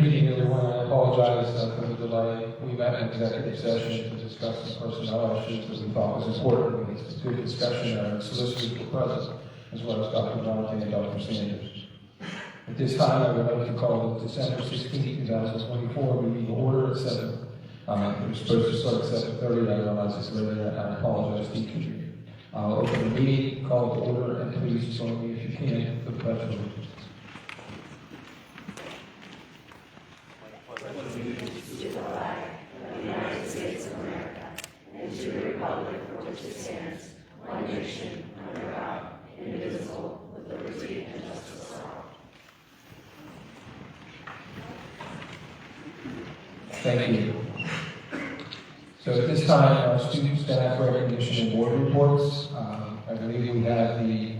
evening, everyone. I apologize for the delay. We met in executive session to discuss some personnel issues that we thought was important. We had a good discussion there, and solicitors were present, as well as Dr. Valente and Dr. Sanders. At this time, I would like to call the December 16, 2024 meeting to order at 7. It was supposed to start at 7:30. I realize it's later, and I apologize to each of you. I'll open the meeting, call it to order, and please join me if you can for the pledge of allegiance. To the flag of the United States of America, and to the republic for which it stands, one nation, under God, indivisible, with liberty and justice for all. Thank you. So at this time, student staff recognition and board reports. I believe we have the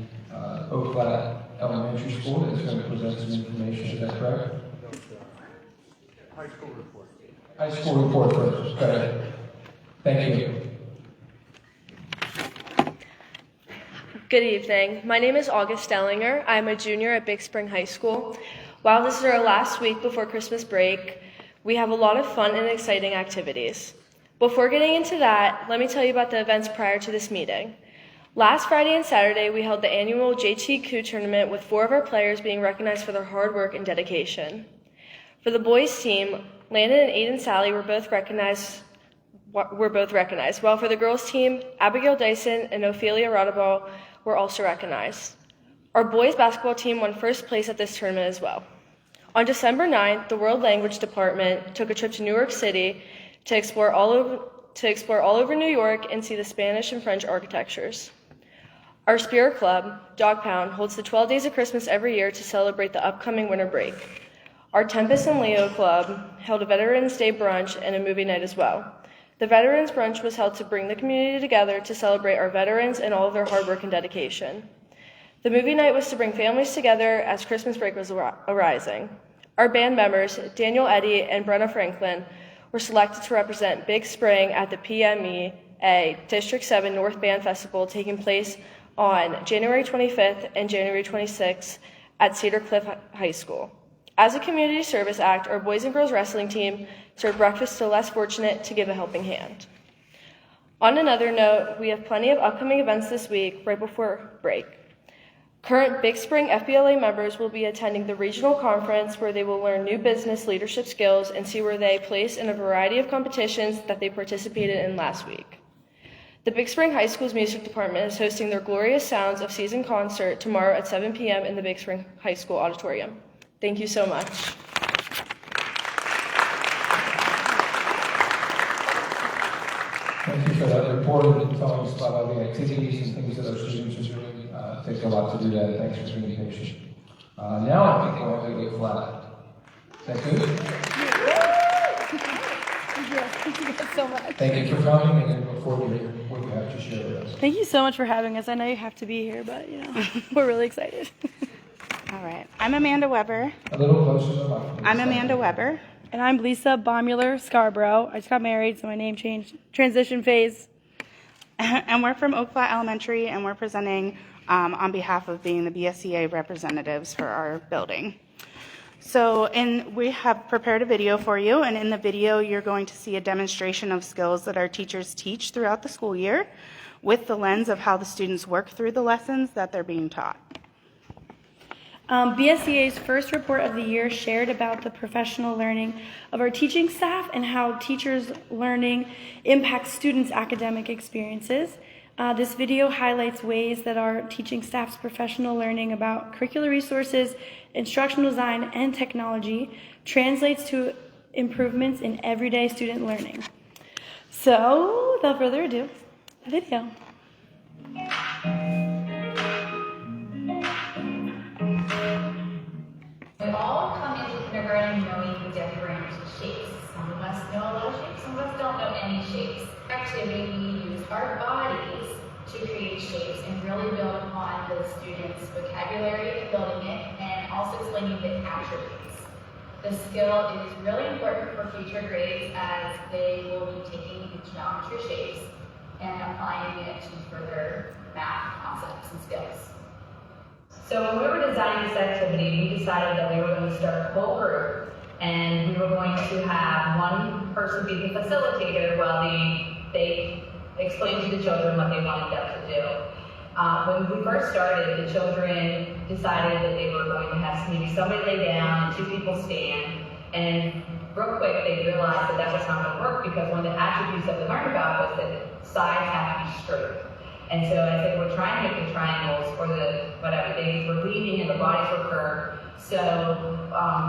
Oak Flat Elementary School that's going to present some information. Is that correct? High school report. High school report first. Go ahead. Thank you. Good evening. My name is August Stellinger. I'm a junior at Big Spring High School. While this is our last week before Christmas break, we have a lot of fun and exciting activities. Before getting into that, let me tell you about the events prior to this meeting. Last Friday and Saturday, we held the annual JTQ tournament with 4 of our players being recognized for their hard work and dedication. For the boys team, Landon and Aiden Sally were both recognized, while for the girls team, Abigail Dyson and Ophelia Rodabal were also recognized. Our boys basketball team won first place at this tournament as well. On December 9th, the World Language Department took a trip to New York City to explore all over New York and see the Spanish and French architectures. Our Spirit Club, Dog Pound, holds the 12 Days of Christmas every year to celebrate the upcoming winter break. Our Tempest and Leo Club held a Veterans Day brunch and a movie night as well. The Veterans Brunch was held to bring the community together to celebrate our veterans and all of their hard work and dedication. The movie night was to bring families together as Christmas break was arising. Our band members, Daniel Eddy and Brenna Franklin, were selected to represent Big Spring at the PMEA District 7 North Band Festival taking place on January 25th and January 26th at Cedar Cliff High School. As a community service act, our boys and girls wrestling team served breakfast to less fortunate to give a helping hand. On another note, we have plenty of upcoming events this week right before break. Current Big Spring FBLA members will be attending the regional conference where they will learn new business leadership skills and see where they place in a variety of competitions that they participated in last week. The Big Spring High School's music department is hosting their Glorious Sounds of Season concert tomorrow at 7 p.m. in the Big Spring High School auditorium. Thank you so much. Thank you for that report and telling us about all the activities and things that our students are doing. It takes a lot to do that. Thanks for being patient. Now I think we're going to go flat. Is that good? Thank you so much. Thank you for coming, and I look forward to hearing what you have to share with us. Thank you so much for having us. I know you have to be here, but we're really excited. All right. I'm Amanda Weber. A little closer to the microphone. I'm Amanda Weber. And I'm Lisa Baumuller Scarborough. I just got married, so my name changed. Transition phase. And we're from Oak Flat Elementary, and we're presenting on behalf of being the BSCA representatives for our building. So we have prepared a video for you, and in the video you're going to see a demonstration of skills that our teachers teach throughout the school year with the lens of how the students work through the lessons that they're being taught. BSCA's first report of the year shared about the professional learning of our teaching staff and how teachers' learning impacts students' academic experiences. This video highlights ways that our teaching staff's professional learning about curricular resources, instructional design, and technology translates to improvements in everyday student learning. So, without further ado, the video. We all come into kindergarten knowing different shapes. Some of us know a lot of shapes, some of us don't know any shapes. Activity, we use our bodies to create shapes and really build upon the students' vocabulary, building it, and also explaining the attributes. The skill is really important for future grades as they will be taking the geometry shapes and applying it to further math concepts and skills. So when we were designing this activity, we decided that we were going to start a whole group And we were going to have one person be the facilitator while they explained to the children what they wanted them to do. When we first started, the children decided that they were going to have maybe somebody lay down, 2 people stand, and real quick they realized that that was not going to work because one of the attributes that we learned about was that sides have to be straight. And so I said, we're trying to make the triangles or the whatever, they were leaning and the bodies were curved. So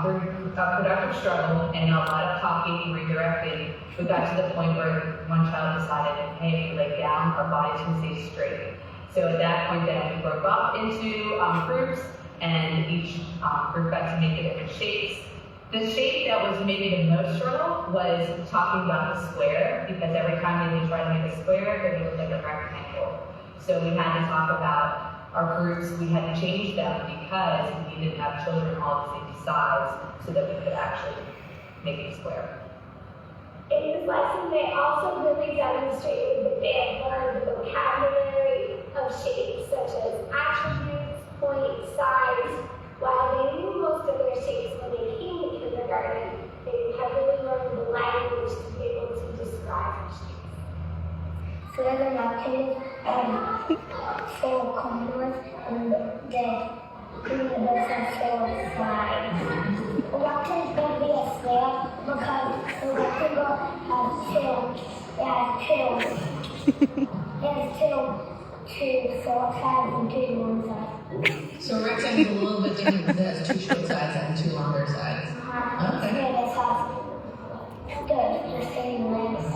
through a productive struggle and a lot of talking, redirecting, we got to the point where one child decided, hey, if we lay down, our bodies can stay straight. So at that point then we broke off into groups, and each group got to make the different shapes. The shape that was maybe the most struggle was talking about the square, because every time they would try to make a square, it would look like a rectangle. So we had to talk about our groups, we had to change them because we didn't have children all the same size so that we could actually make it a square. In this lesson, they also really demonstrated that they had learned the vocabulary of shapes such as attributes, point, size. While they knew most of their shapes when they came to kindergarten, they had really learned the language to be able to describe their shapes. So they're not four corners and the universe has 4 sides. A rectangle can be a square because the rectangle has two short sides and 2 long sides. So a rectangle is a little bit different because it has 2 short sides and 2 longer sides. Okay. Yeah, the same length of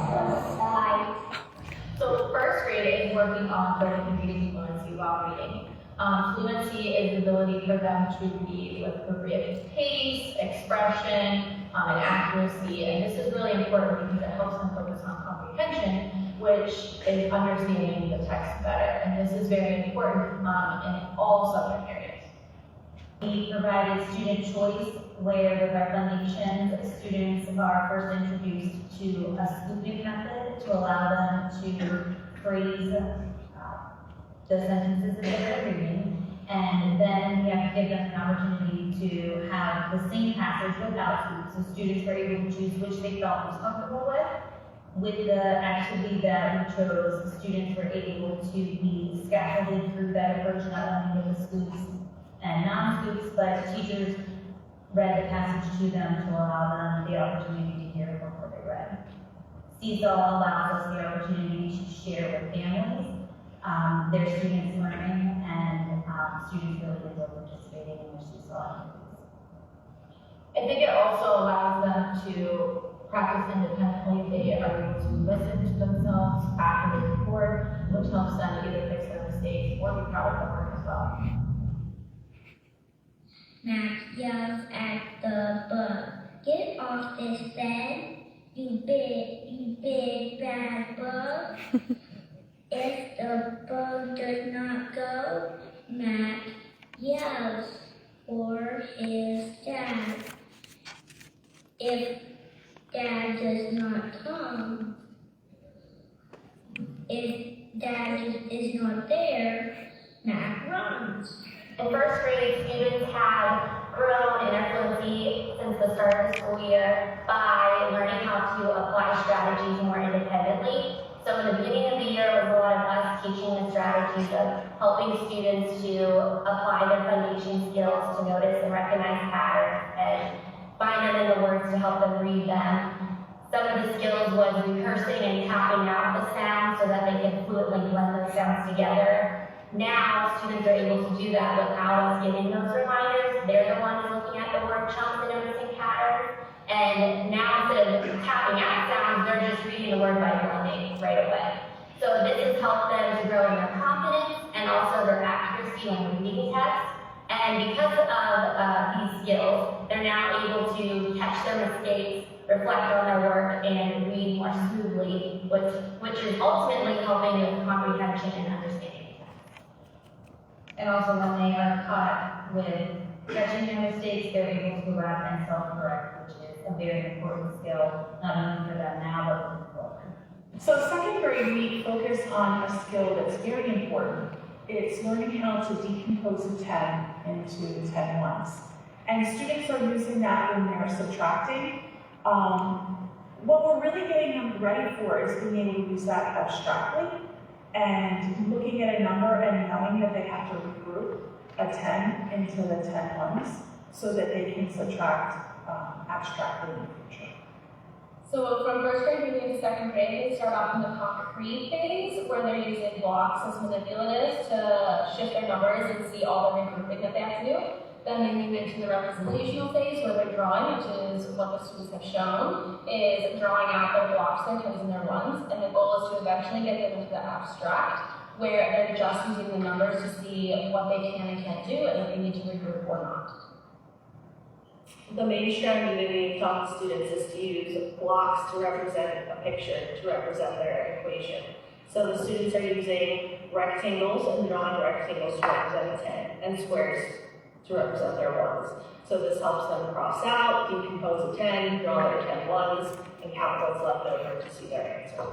sides. So first grade is working on building reading fluency while reading. Fluency is the ability for them to read with appropriate pace, expression, and accuracy. And this is really important because it helps them focus on comprehension, which is understanding the text better. And this is very important in all subject areas. We provided student choice where with our foundations, students are first introduced to a scooping method to allow them to phrase the sentences that they're reading. And then we have to give them an opportunity to have the same passage without scoops. So students were able to choose which they felt most comfortable with. With the activity that we chose, students were able to be scaffolded through that approach, not only with the scoops and non-scoops, but teachers read the passage to them to allow them the opportunity to hear what they read. Seesaw allows us the opportunity to share with families their students' learning, and students really enjoy participating in their seesaw activities. I think it also allows them to practice independently. They are able to listen to themselves after they record, which helps them either fix their mistakes or be proud of their work as well. Max yells at the bug. Get off this bed, you big bad bug. If the bug does not go, Mac yells for his dad. If Dad does not come, if Dad is not there, Mac runs. In first grade, students have grown in their fluency since the start of the school year by learning how to apply strategies more independently. So in the beginning of the year, it was a lot of us teaching the strategies of helping students to apply their foundation skills to notice and recognize patterns and find them in the words to help them read them. Some of the skills was rehearsing and tapping out the sounds so that they can fluently blend those sounds together. Now, students are able to do that without us giving those reminders. They're the ones looking at the word chunks and noticing patterns. And now, instead of tapping out sounds, they're just reading the word by blending right away. So this has helped them to grow in their confidence and also their accuracy when reading text. And because of these skills, they're now able to catch their mistakes, reflect on their work, and read more smoothly, which is ultimately helping with comprehension and understanding. And also when they are caught with catching their mistakes, they're able to correct and self-correct, which is a very important skill, not only for them now, but for the future. So second grade, we focus on a skill that's very important. It's learning how to decompose a 10 into 10 ones. and students are using that when they're subtracting. What we're really getting them ready for is being able to use that abstractly and looking at a number and knowing that they have to regroup a 10 into the 10 ones so that they can subtract abstractly in the future. So from first grade moving to second grade, they start off in the concrete phase where they're using blocks as manipulatives to shift their numbers and see all the regrouping that they have to do. Then they move into the representational phase where they're drawing, which is what the students have shown, is drawing out their blocks, their tens and their ones, and the goal is to eventually get them into the abstract, where they're just using the numbers to see what they can and can't do and if they need to regroup or not. The main strategy we taught students is to use blocks to represent a picture, to represent their equation. So the students are using rectangles and drawing rectangles to represent a 10, and squares to represent their ones. So this helps them cross out, decompose a 10, draw their 10 ones, and count what's left over to see their answer.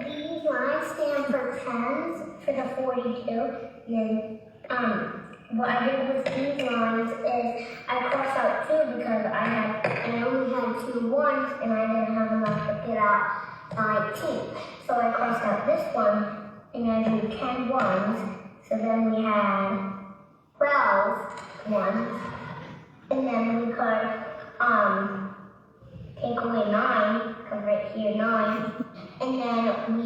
These lines stand for tens for the 42. And what I did with these lines is I crossed out 2 because I only had 2 ones and I didn't have enough to get out 19. So I crossed out this one and I drew 10 ones. So then we had 12 ones. And then we could take away 9, because right here 9. And then we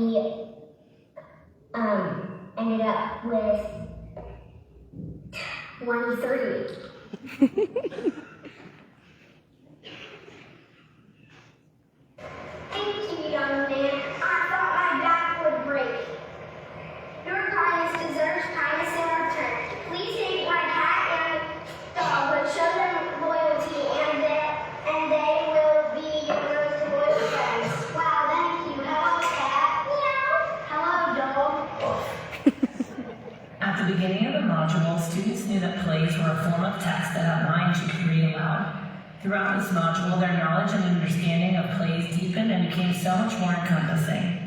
ended up with 130. Thank you, young man. I thought my back would break. Your kindness deserves kindness in return. Please take my cat and dog, but show them loyalty, and they will be your most loyal friends. Wow, thank you. Hello, cat. Meow. Hello, dog. At the beginning of the module, students knew that plays were a form of text that outlined you could read aloud. Throughout this module, their knowledge and understanding of plays deepened and became so much more encompassing.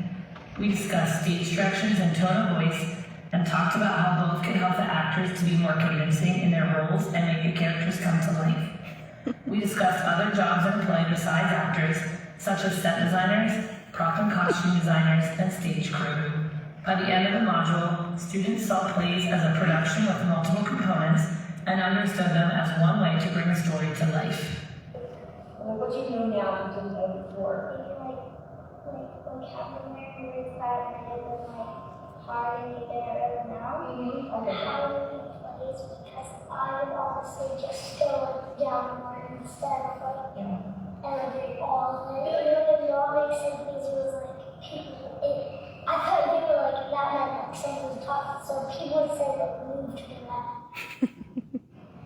We discussed stage directions and tone of voice, and talked about how both could help the actors to be more convincing in their roles and make the characters come to life. We discussed other jobs in play besides actors, such as set designers, prop and costume designers, and stage crew. By the end of the module, students saw plays as a production with multiple components and understood them as one way to bring a story to life. What do you know now you didn't know before? Vocabulary words that I didn't hard and they didn't really know. Okay. How do we plays because I would honestly just go downward instead of every all of it. It all makes sense because it was I thought they were that meant something was taught, so people would say that moved to the left.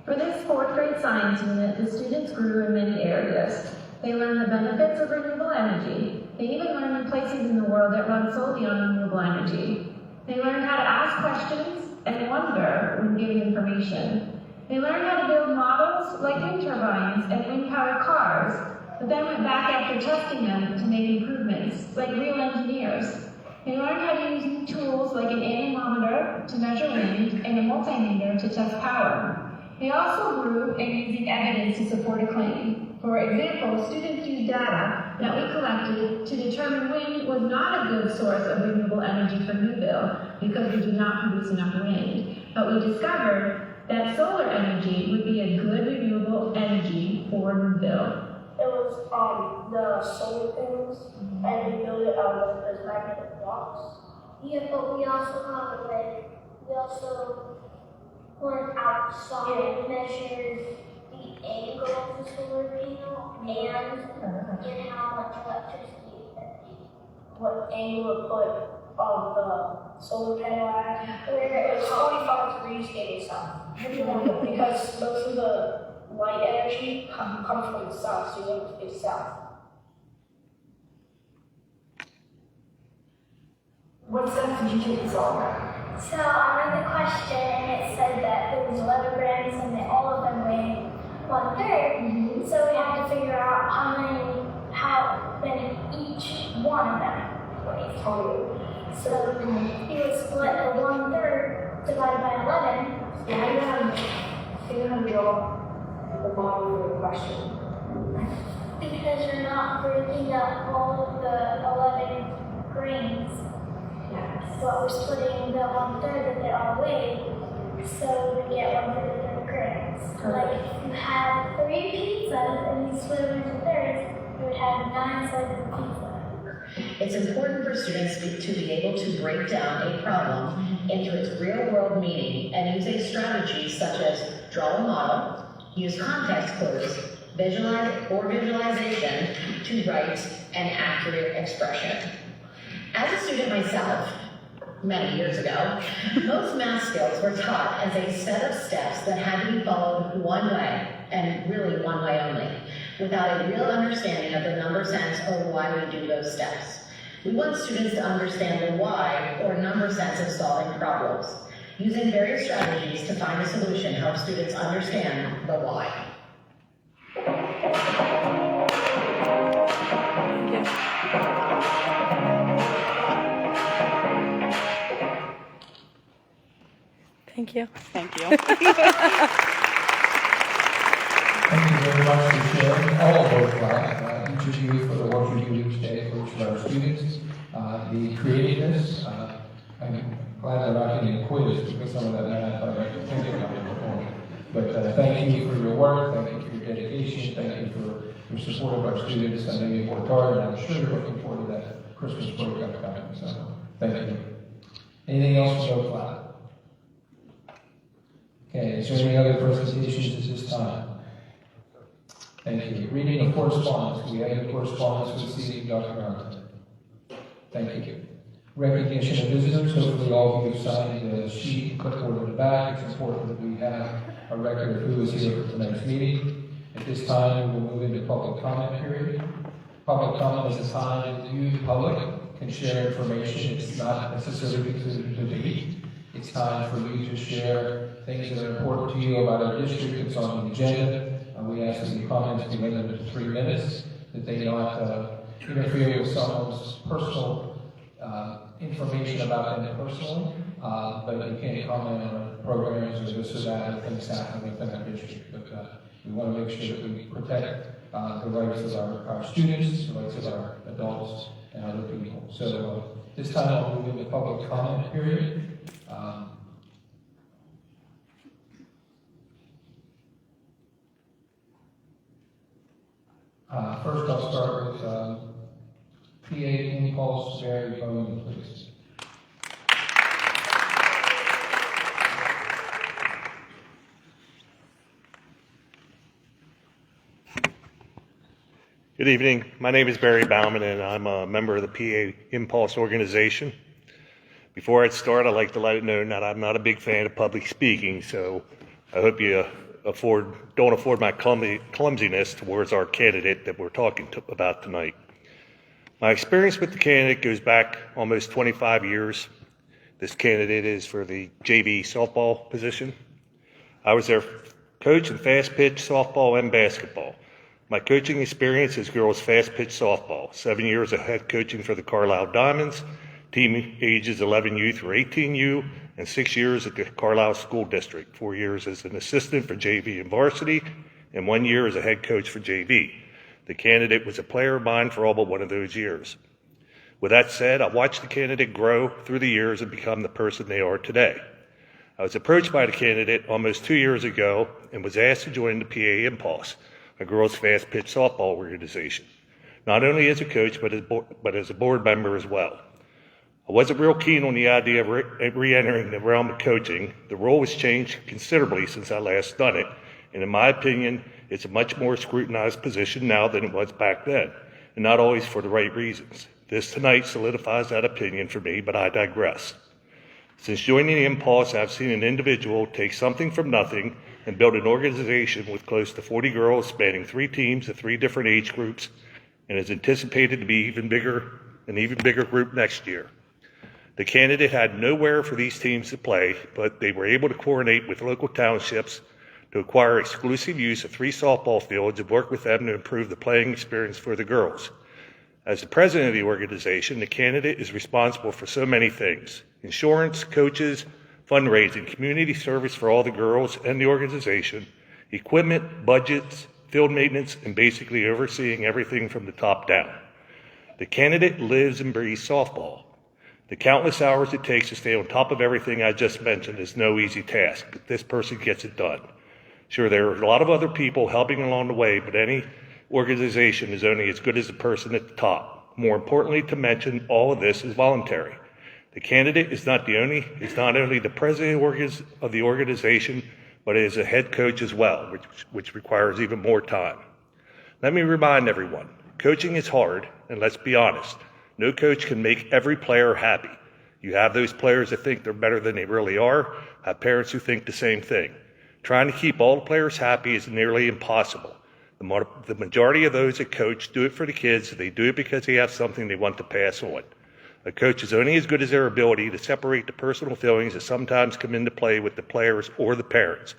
For this 4th grade science unit, the students grew in many areas. They learned the benefits of renewable energy. They even learned the places in the world that run solely on renewable energy. They learned how to ask questions and wonder when given information. They learned how to build models like wind turbines and wind-powered cars, but then went back after testing them to make improvements, like real engineers. They learned how to use new tools like an anemometer to measure wind and a multimeter to test power. They also grew in using evidence to support a claim. For example, students used data that we collected to determine wind was not a good source of renewable energy for Newville because we do not produce enough wind. But we discovered that solar energy would be a good renewable energy for Newville. It was the solar panels, and we built it out of those magnetic blocks. Yeah, but we also went outside and measured the angle of the solar panel and how much electricity it needs. What angle to put the solar panel at? Where it's 45 degrees getting south. Because most of the light energy comes from the south, so you have to face south. What step did you take this all around? So I read the question and it said that there was 11 brands and that all of them weighed 1/3. So we had to figure out how many each one of them weighs. So you would split the 1/3 divided by 11. So how do you know how to draw the model for the question? Because you're not breaking up all of the 11 grains, but we're splitting the 1/3 that they all weigh, so we get 1/3 of different grains. Like if you had 3 pizzas and you split them into thirds, you would have 9 slices of pizza. It's important for students to be able to break down a problem into its real-world meaning and use a strategy such as draw a model, use context clues, visualization to write an accurate expression. As a student myself, many years ago, most math skills were taught as a set of steps that had to be followed one way, and really one way only, without a real understanding of the number sense or why we do those steps. We want students to understand the why or number sense of solving problems. Using various strategies to find a solution helps students understand the why. Thank you. Thank you. Thank you very much for sharing all of those class, each of you for the work you do each day for each of our students. The creativeness, I'm glad that I can quiz because some of that math I think about it before. But thank you for your work, thank you for your dedication, thank you for your support of our students. I know you've worked hard, and I'm sure you're looking forward to that Christmas break upcoming. So thank you. Anything else from Oak Flat? Okay, is there any other presentations at this time? Thank you. Reading of correspondence. We have any correspondence with CC Dr. Arnott? Thank you. Recognition of visitors. Hopefully all of you have signed the sheet, clipboard in the back. It's important that we have a record of who is here for tonight's meeting. At this time, we will move into public comment period. Public comment is a time that you, the public, can share information. It's not necessarily to debate. It's time for you to share things that are important to you about our district. It's on the agenda. We ask that the comments be limited to 3 minutes, that they not interfere with someone's personal information about them personally, but you can't comment on programs or this or that or things happening within our district. But we want to make sure that we protect the rights of our students, the rights of our adults, and other people. So this time I'll move into public comment period. First, I'll start with PA Impulse, Barry Bowman, please. Good evening. My name is Barry Bauman, and I'm a member of the PA Impulse organization. Before I start, I'd like to let it know that I'm not a big fan of public speaking, so I hope you don't afford my clumsiness towards our candidate that we're talking about tonight. My experience with the candidate goes back almost 25 years. This candidate is for the JV softball position. I was their coach in fast pitch softball and basketball. My coaching experience is girls fast pitch softball, 7 years of head coaching for the Carlisle Diamonds, team ages 11U through 18U, and 6 years at the Carlisle School District, 4 years as an assistant for JV and varsity, and 1 year as a head coach for JV. The candidate was a player of mine for all but one of those years. With that said, I watched the candidate grow through the years and become the person they are today. I was approached by the candidate almost 2 years ago and was asked to join the PA Impulse, a girls fast pitch softball organization, not only as a coach but as a board member as well. I wasn't real keen on the idea of re-entering the realm of coaching. The role has changed considerably since I last done it, and in my opinion, it's a much more scrutinized position now than it was back then, and not always for the right reasons. This tonight solidifies that opinion for me, but I digress. Since joining the Impulse, I've seen an individual take something from nothing and build an organization with close to 40 girls spanning 3 teams of 3 different age groups, and is anticipated to be an even bigger group next year. The candidate had nowhere for these teams to play, but they were able to coordinate with local townships to acquire exclusive use of 3 softball fields and work with them to improve the playing experience for the girls. As the president of the organization, the candidate is responsible for so many things: insurance, coaches, fundraising, community service for all the girls and the organization, equipment, budgets, field maintenance, and basically overseeing everything from the top down. The candidate lives and breathes softball. The countless hours it takes to stay on top of everything I just mentioned is no easy task, but this person gets it done. Sure, there are a lot of other people helping along the way, but any organization is only as good as the person at the top. More importantly to mention, all of this is voluntary. The candidate is not only the president of the organization, but is a head coach as well, which requires even more time. Let me remind everyone, coaching is hard, and let's be honest, no coach can make every player happy. You have those players that think they're better than they really are, have parents who think the same thing. Trying to keep all the players happy is nearly impossible. The majority of those that coach do it for the kids, they do it because they have something they want to pass on. A coach is only as good as their ability to separate the personal feelings that sometimes come into play with the players or the parents.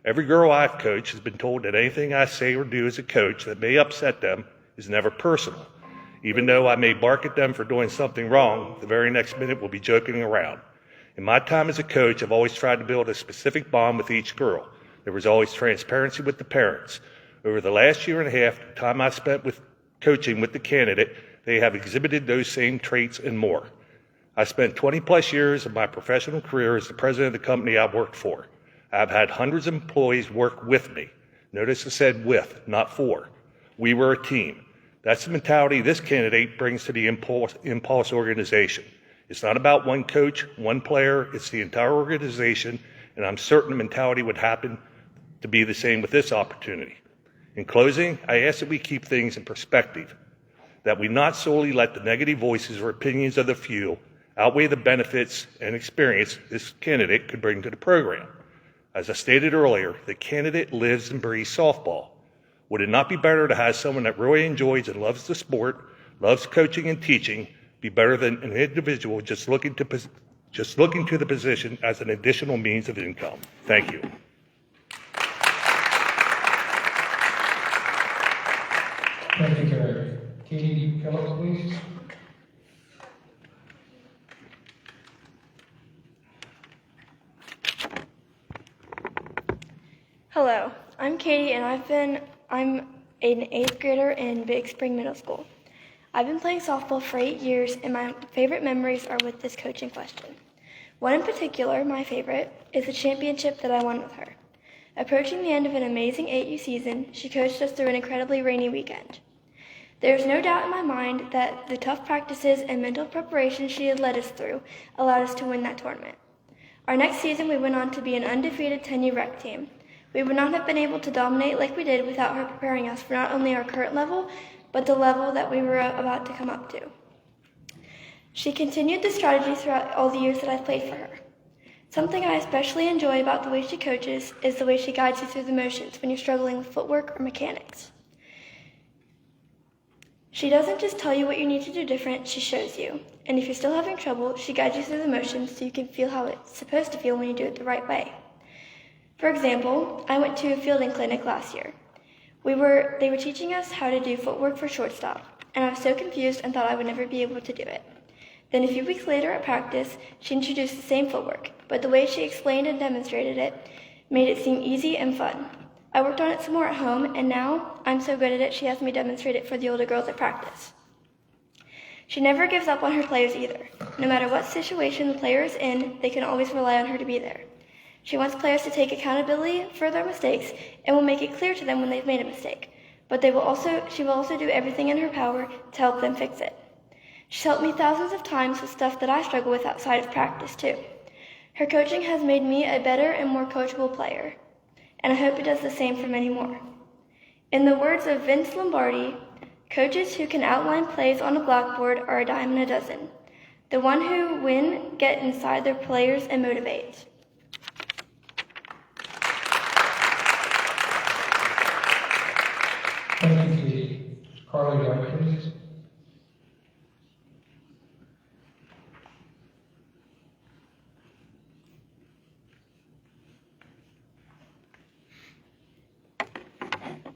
Every girl I've coached has been told that anything I say or do as a coach that may upset them is never personal. Even though I may bark at them for doing something wrong, the very next minute we'll be joking around. In my time as a coach, I've always tried to build a specific bond with each girl. There was always transparency with the parents. Over the last year and a half, the time I spent with coaching with the candidate, they have exhibited those same traits and more. I spent 20 plus years of my professional career as the president of the company I worked for. I've had hundreds of employees work with me. Notice I said with, not for. We were a team. That's the mentality this candidate brings to the Impulse organization. It's not about one coach, one player, it's the entire organization, and I'm certain the mentality would happen to be the same with this opportunity. In closing, I ask that we keep things in perspective, that we not solely let the negative voices or opinions of the few outweigh the benefits and experience this candidate could bring to the program. As I stated earlier, the candidate lives and breathes softball. Would it not be better to have someone that really enjoys and loves the sport, loves coaching and teaching, be better than an individual just looking to the position as an additional means of income? Thank you. Thank you, Gary. Katie, come up, please. Hello, I'm Katie, and I'm an 8th grader in Big Spring Middle School. I've been playing softball for 8 years, and my favorite memories are with this coaching question. One in particular, my favorite, is the championship that I won with her. Approaching the end of an amazing 8U season, she coached us through an incredibly rainy weekend. There is no doubt in my mind that the tough practices and mental preparation she had led us through allowed us to win that tournament. Our next season, we went on to be an undefeated 10U rec team. We would not have been able to dominate like we did without her preparing us for not only our current level, but the level that we were about to come up to. She continued the strategy throughout all the years that I've played for her. Something I especially enjoy about the way she coaches is the way she guides you through the motions when you're struggling with footwork or mechanics. She doesn't just tell you what you need to do different, she shows you. And if you're still having trouble, she guides you through the motions so you can feel how it's supposed to feel when you do it the right way. For example, I went to a fielding clinic last year. They were teaching us how to do footwork for shortstop, and I was so confused and thought I would never be able to do it. Then a few weeks later at practice, she introduced the same footwork, but the way she explained and demonstrated it made it seem easy and fun. I worked on it some more at home, and now I'm so good at it she has me demonstrate it for the older girls at practice. She never gives up on her players either. No matter what situation the player is in, they can always rely on her to be there. She wants players to take accountability for their mistakes and will make it clear to them when they've made a mistake. But she will also do everything in her power to help them fix it. She's helped me thousands of times with stuff that I struggle with outside of practice too. Her coaching has made me a better and more coachable player, and I hope it does the same for many more. In the words of Vince Lombardi, coaches who can outline plays on a blackboard are a dime a dozen. The one who win get inside their players and motivate. Thank you, Katie. Carly White, please.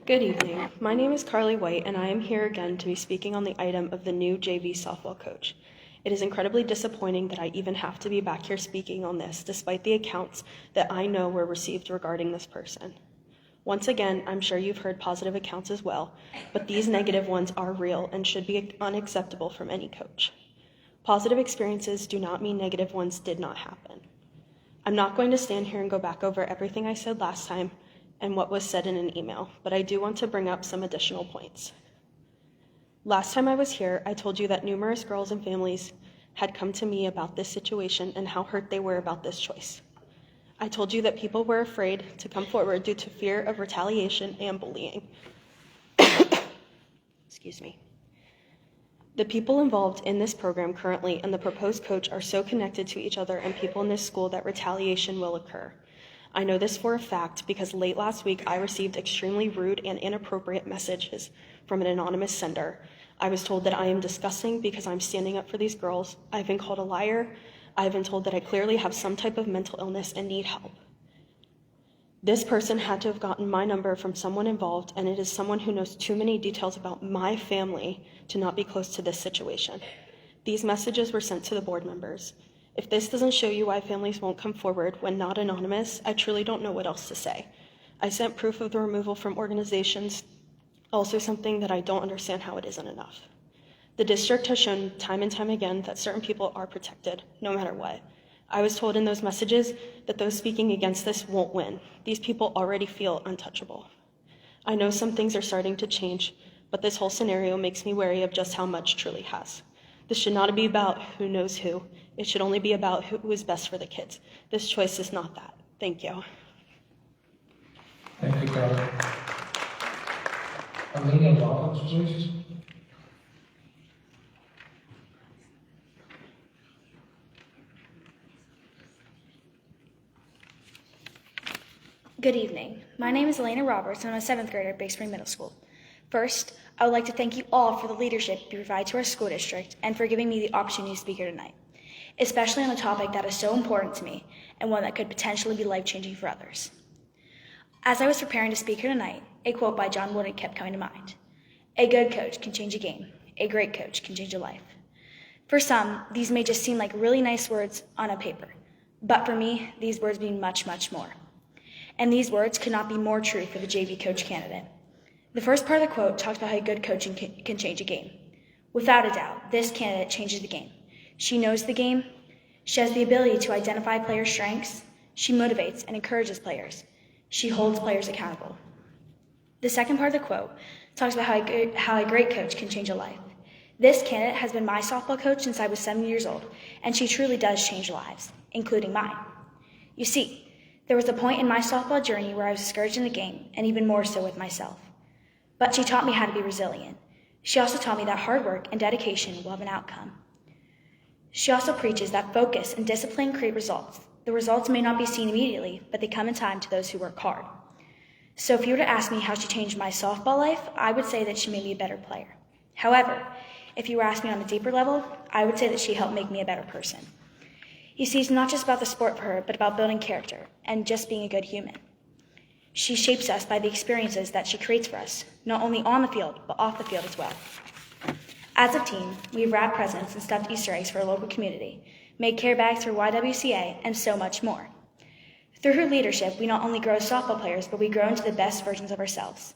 Good evening. My name is Carly White, and I am here again to be speaking on the item of the new JV softball coach. It is incredibly disappointing that I even have to be back here speaking on this, despite the accounts that I know were received regarding this person. Once again, I'm sure you've heard positive accounts as well, but these negative ones are real and should be unacceptable from any coach. Positive experiences do not mean negative ones did not happen. I'm not going to stand here and go back over everything I said last time and what was said in an email, but I do want to bring up some additional points. Last time I was here, I told you that numerous girls and families had come to me about this situation and how hurt they were about this choice. I told you that people were afraid to come forward due to fear of retaliation and bullying. Excuse me. The people involved in this program currently and the proposed coach are so connected to each other and people in this school that retaliation will occur. I know this for a fact because late last week I received extremely rude and inappropriate messages from an anonymous sender. I was told that I am disgusting because I'm standing up for these girls. I've been called a liar. I've been told that I clearly have some type of mental illness and need help. This person had to have gotten my number from someone involved, and it is someone who knows too many details about my family to not be close to this situation. These messages were sent to the board members. If this doesn't show you why families won't come forward when not anonymous, I truly don't know what else to say. I sent proof of the removal from organizations, also something that I don't understand how it isn't enough. The district has shown time and time again that certain people are protected, no matter what. I was told in those messages that those speaking against this won't win. These people already feel untouchable. I know some things are starting to change, but this whole scenario makes me wary of just how much truly has. This should not be about who knows who. It should only be about who is best for the kids. This choice is not that. Thank you. Thank you, Carla. Alina Rollins, please. Good evening. My name is Elena Roberts, and I'm a 7th grader at Big Spring Middle School. First, I would like to thank you all for the leadership you provide to our school district and for giving me the opportunity to speak here tonight, especially on a topic that is so important to me and one that could potentially be life-changing for others. As I was preparing to speak here tonight, a quote by John Wooden kept coming to mind. A good coach can change a game. A great coach can change a life. For some, these may just seem like really nice words on a paper, but for me, these words mean much, much more. And these words could not be more true for the JV coach candidate. The first part of the quote talks about how good coaching can change a game. Without a doubt, this candidate changes the game. She knows the game. She has the ability to identify players' strengths. She motivates and encourages players. She holds players accountable. The second part of the quote talks about how a great coach can change a life. This candidate has been my softball coach since I was 7 years old, and she truly does change lives, including mine. You see, there was a point in my softball journey where I was discouraged in the game, and even more so with myself. But she taught me how to be resilient. She also taught me that hard work and dedication will have an outcome. She also preaches that focus and discipline create results. The results may not be seen immediately, but they come in time to those who work hard. So if you were to ask me how she changed my softball life, I would say that she made me a better player. However, if you were asking me on a deeper level, I would say that she helped make me a better person. You see, it's not just about the sport for her, but about building character and just being a good human. She shapes us by the experiences that she creates for us, not only on the field, but off the field as well. As a team, we have wrapped presents and stuffed Easter eggs for our local community, made care bags for YWCA, and so much more. Through her leadership, we not only grow as softball players, but we grow into the best versions of ourselves.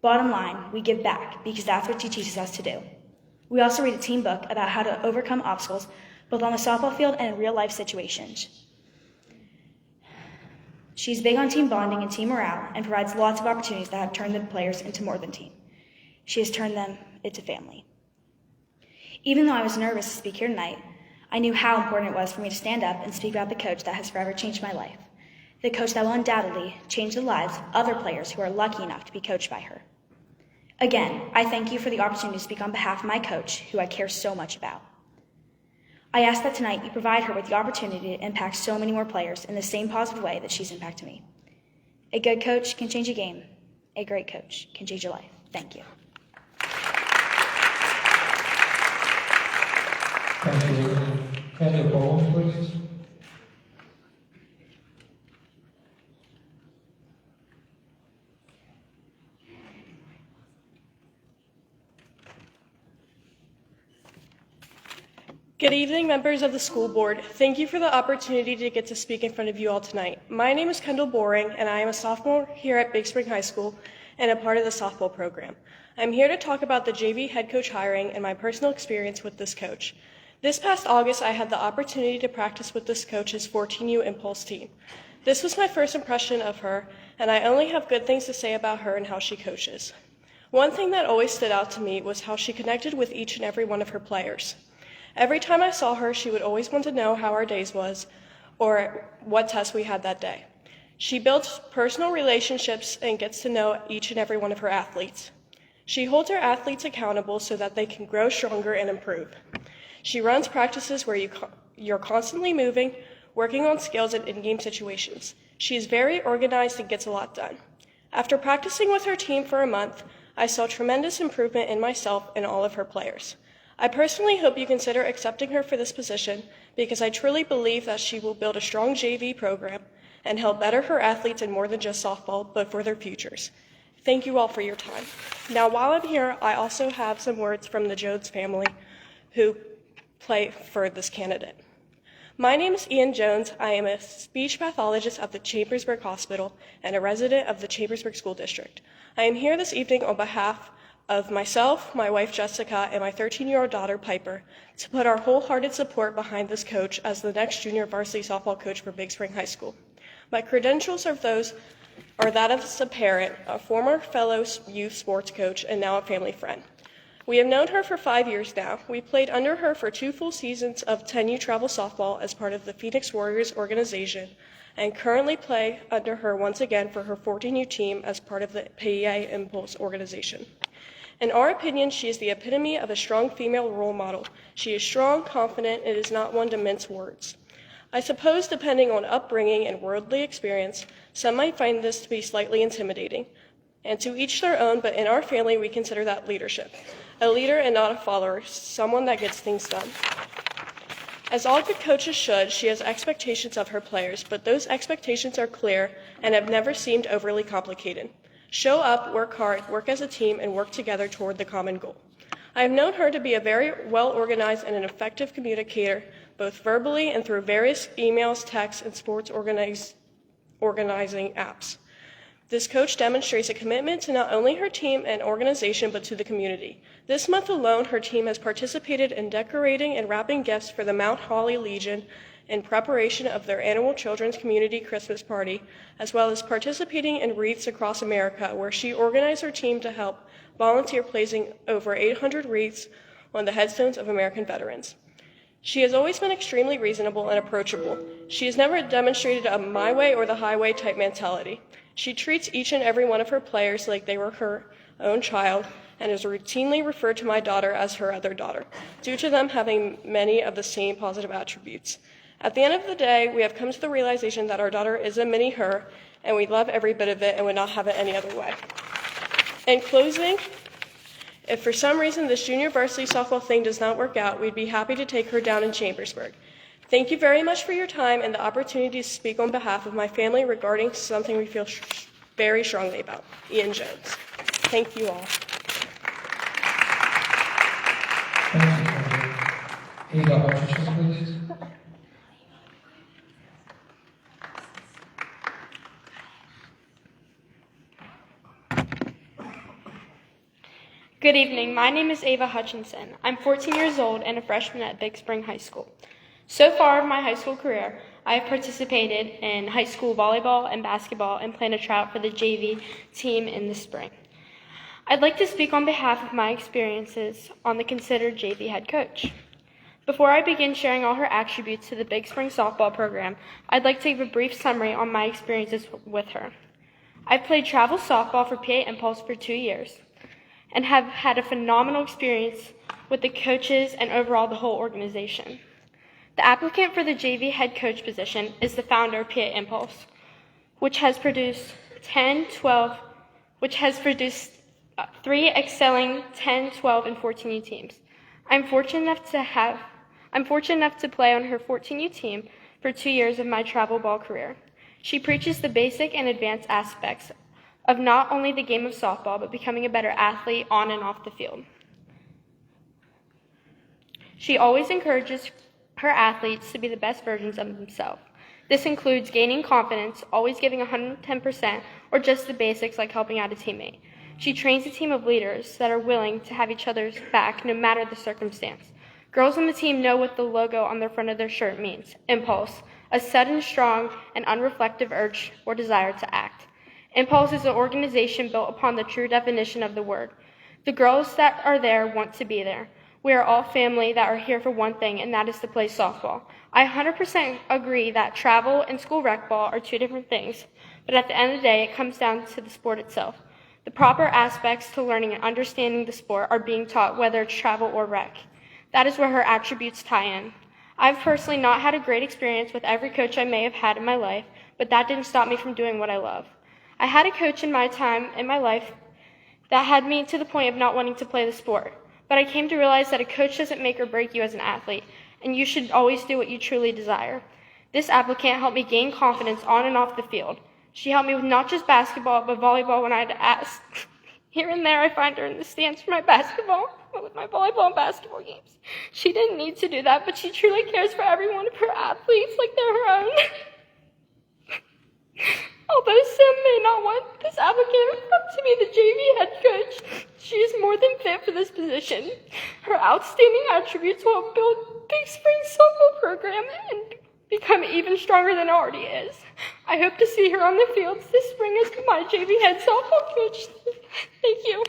Bottom line, we give back because that's what she teaches us to do. We also read a team book about how to overcome obstacles both on the softball field and in real-life situations. She's big on team bonding and team morale and provides lots of opportunities that have turned the players into more than team. She has turned them into family. Even though I was nervous to speak here tonight, I knew how important it was for me to stand up and speak about the coach that has forever changed my life, the coach that will undoubtedly change the lives of other players who are lucky enough to be coached by her. Again, I thank you for the opportunity to speak on behalf of my coach, who I care so much about. I ask that tonight you provide her with the opportunity to impact so many more players in the same positive way that she's impacted me. A good coach can change a game. A great coach can change your life. Thank you. Thank you. Candidate Bowles, please. Good evening, members of the school board. Thank you for the opportunity to get to speak in front of you all tonight. My name is Kendall Boring, and I am a sophomore here at Big Spring High School and a part of the softball program. I'm here to talk about the JV head coach hiring and my personal experience with this coach. This past August, I had the opportunity to practice with this coach's 14U Impulse team. This was my first impression of her, and I only have good things to say about her and how she coaches. One thing that always stood out to me was how she connected with each and every one of her players. Every time I saw her, she would always want to know how our days was or what tests we had that day. She builds personal relationships and gets to know each and every one of her athletes. She holds her athletes accountable so that they can grow stronger and improve. She runs practices where you're constantly moving, working on skills and in-game situations. She is very organized and gets a lot done. After practicing with her team for a month, I saw tremendous improvement in myself and all of her players. I personally hope you consider accepting her for this position because I truly believe that she will build a strong JV program and help better her athletes in more than just softball, but for their futures. Thank you all for your time. Now, while I'm here, I also have some words from the Jones family who play for this candidate. My name is Ian Jones. I am a speech pathologist at the Chambersburg Hospital and a resident of the Chambersburg School District. I am here this evening on behalf of myself, my wife Jessica, and my 13-year-old daughter Piper to put our wholehearted support behind this coach as the next junior varsity softball coach for Big Spring High School. My credentials are that of a parent, a former fellow youth sports coach, and now a family friend. We have known her for 5 years now. We played under her for 2 full seasons of 10U travel softball as part of the Phoenix Warriors organization, and currently play under her once again for her 14U team as part of the PA Impulse organization. In our opinion, she is the epitome of a strong female role model. She is strong, confident, and is not one to mince words. I suppose, depending on upbringing and worldly experience, some might find this to be slightly intimidating. And to each their own, but in our family, we consider that leadership. A leader and not a follower, someone that gets things done. As all good coaches should, she has expectations of her players, but those expectations are clear and have never seemed overly complicated. Show up, work hard, work as a team, and work together toward the common goal. I have known her to be a very well-organized and an effective communicator, both verbally and through various emails, texts, and sports organizing apps. This coach demonstrates a commitment to not only her team and organization, but to the community. This month alone, her team has participated in decorating and wrapping gifts for the Mount Holly Legion in preparation of their annual Children's Community Christmas Party, as well as participating in Wreaths Across America, where she organized her team to help volunteer placing over 800 wreaths on the headstones of American veterans. She has always been extremely reasonable and approachable. She has never demonstrated a my way or the highway type mentality. She treats each and every one of her players like they were her own child and is routinely referred to my daughter as her other daughter, due to them having many of the same positive attributes. At the end of the day, we have come to the realization that our daughter is a mini her, and we love every bit of it and would not have it any other way. In closing, if for some reason this junior varsity softball thing does not work out, we'd be happy to take her down in Chambersburg. Thank you very much for your time and the opportunity to speak on behalf of my family regarding something we feel very strongly about. Ian Jones. Thank you all. Thank you, Ava Hutchinson, please. Good evening. My name is Ava Hutchinson. I'm 14 years old and a freshman at Big Spring High School. So far in my high school career, I have participated in high school volleyball and basketball and plan to try out for the JV team in the spring. I'd like to speak on behalf of my experiences on the considered JV head coach. Before I begin sharing all her attributes to the Big Spring softball program, I'd like to give a brief summary on my experiences with her. I've played travel softball for PA Impulse for 2 years and have had a phenomenal experience with the coaches and overall the whole organization. The applicant for the JV head coach position is the founder of PA Impulse, which has produced 3 excelling 10, 12, and 14U teams. I'm fortunate enough to play on her 14U team for 2 years of my travel ball career. She preaches the basic and advanced aspects of not only the game of softball, but becoming a better athlete on and off the field. She always encourages her athletes to be the best versions of themselves. This includes gaining confidence, always giving 110%, or just the basics like helping out a teammate. She trains a team of leaders that are willing to have each other's back no matter the circumstance. Girls on the team know what the logo on the front of their shirt means: impulse, a sudden, strong, and unreflective urge or desire to act. Impulse is an organization built upon the true definition of the word. The girls that are there want to be there. We are all family that are here for one thing, and that is to play softball. I 100% agree that travel and school rec ball are two different things, but at the end of the day, it comes down to the sport itself. The proper aspects to learning and understanding the sport are being taught, whether it's travel or rec. That is where her attributes tie in. I've personally not had a great experience with every coach I may have had in my life, but that didn't stop me from doing what I love. I had a coach in my time in my life that had me to the point of not wanting to play the sport. But I came to realize that a coach doesn't make or break you as an athlete, and you should always do what you truly desire. This applicant helped me gain confidence on and off the field. She helped me with not just basketball, but volleyball when I had to ask. Here and there, I find her in the stands for my basketball, but with my volleyball and basketball games. She didn't need to do that, but she truly cares for every one of her athletes like they're her own. Although some may not want this applicant to be the JV head coach, she is more than fit for this position. Her outstanding attributes will help build Big Spring's softball program and become even stronger than it already is. I hope to see her on the fields this spring as my JV head softball coach. Thank you.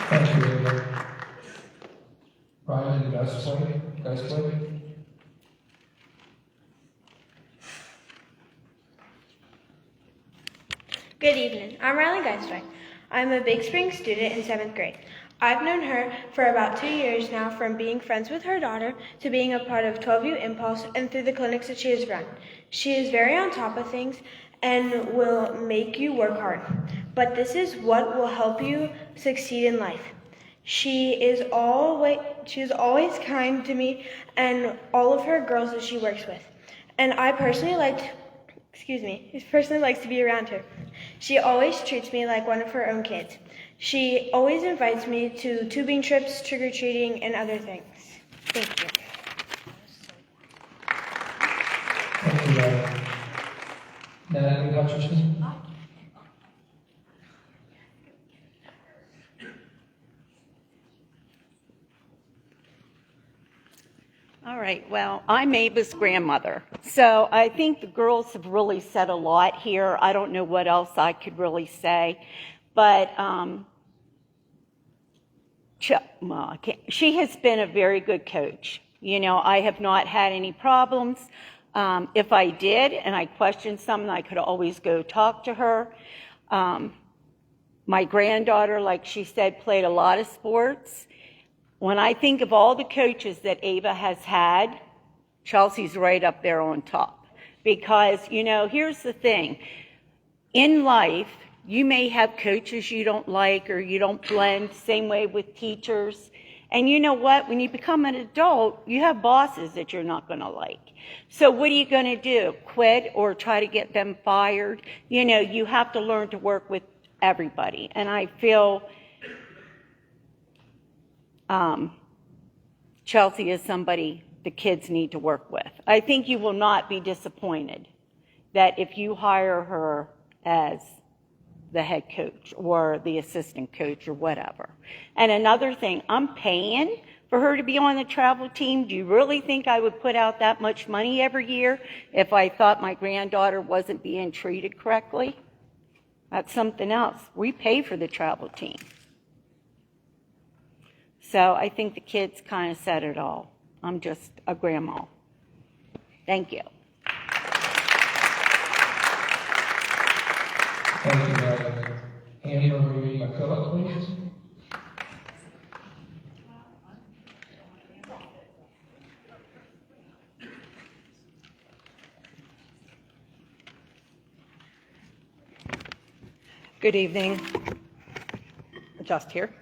Thank you, Ava. Ryan, guys play? Good evening. I'm Riley Geisler. I'm a Big Spring student in 7th grade. I've known her for about 2 years now, from being friends with her daughter to being a part of 12U Impulse and through the clinics that she has run. She is very on top of things and will make you work hard. But this is what will help you succeed in life. She is always kind to me and all of her girls that she works with. And I personally likes to be around her. She always treats me like one of her own kids. She always invites me to tubing trips, trick-or-treating, and other things. Thank you. Thank you, Ryan. Natalie Hutchinson? All right, well, I'm Ava's grandmother, so I think the girls have really said a lot here. I don't know what else I could really say, but she has been a very good coach. You know, I have not had any problems. If I did and I questioned something, I could always go talk to her. My granddaughter, like she said, played a lot of sports. When I think of all the coaches that Ava has had, Chelsea's right up there on top. Because, you know, here's the thing. In life, you may have coaches you don't like or you don't blend, same way with teachers. And you know what? When you become an adult, you have bosses that you're not going to like. So what are you going to do? Quit or try to get them fired? You know, you have to learn to work with everybody. And I feel Chelsea is somebody the kids need to work with. I think you will not be disappointed that if you hire her as the head coach or the assistant coach or whatever. And another thing, I'm paying for her to be on the travel team. Do you really think I would put out that much money every year if I thought my granddaughter wasn't being treated correctly? That's something else. We pay for the travel team. So I think the kids kind of said it all. I'm just a grandma. Thank you. Thank you, Mary. Anne Marie McCullough, please. Good evening. Just here.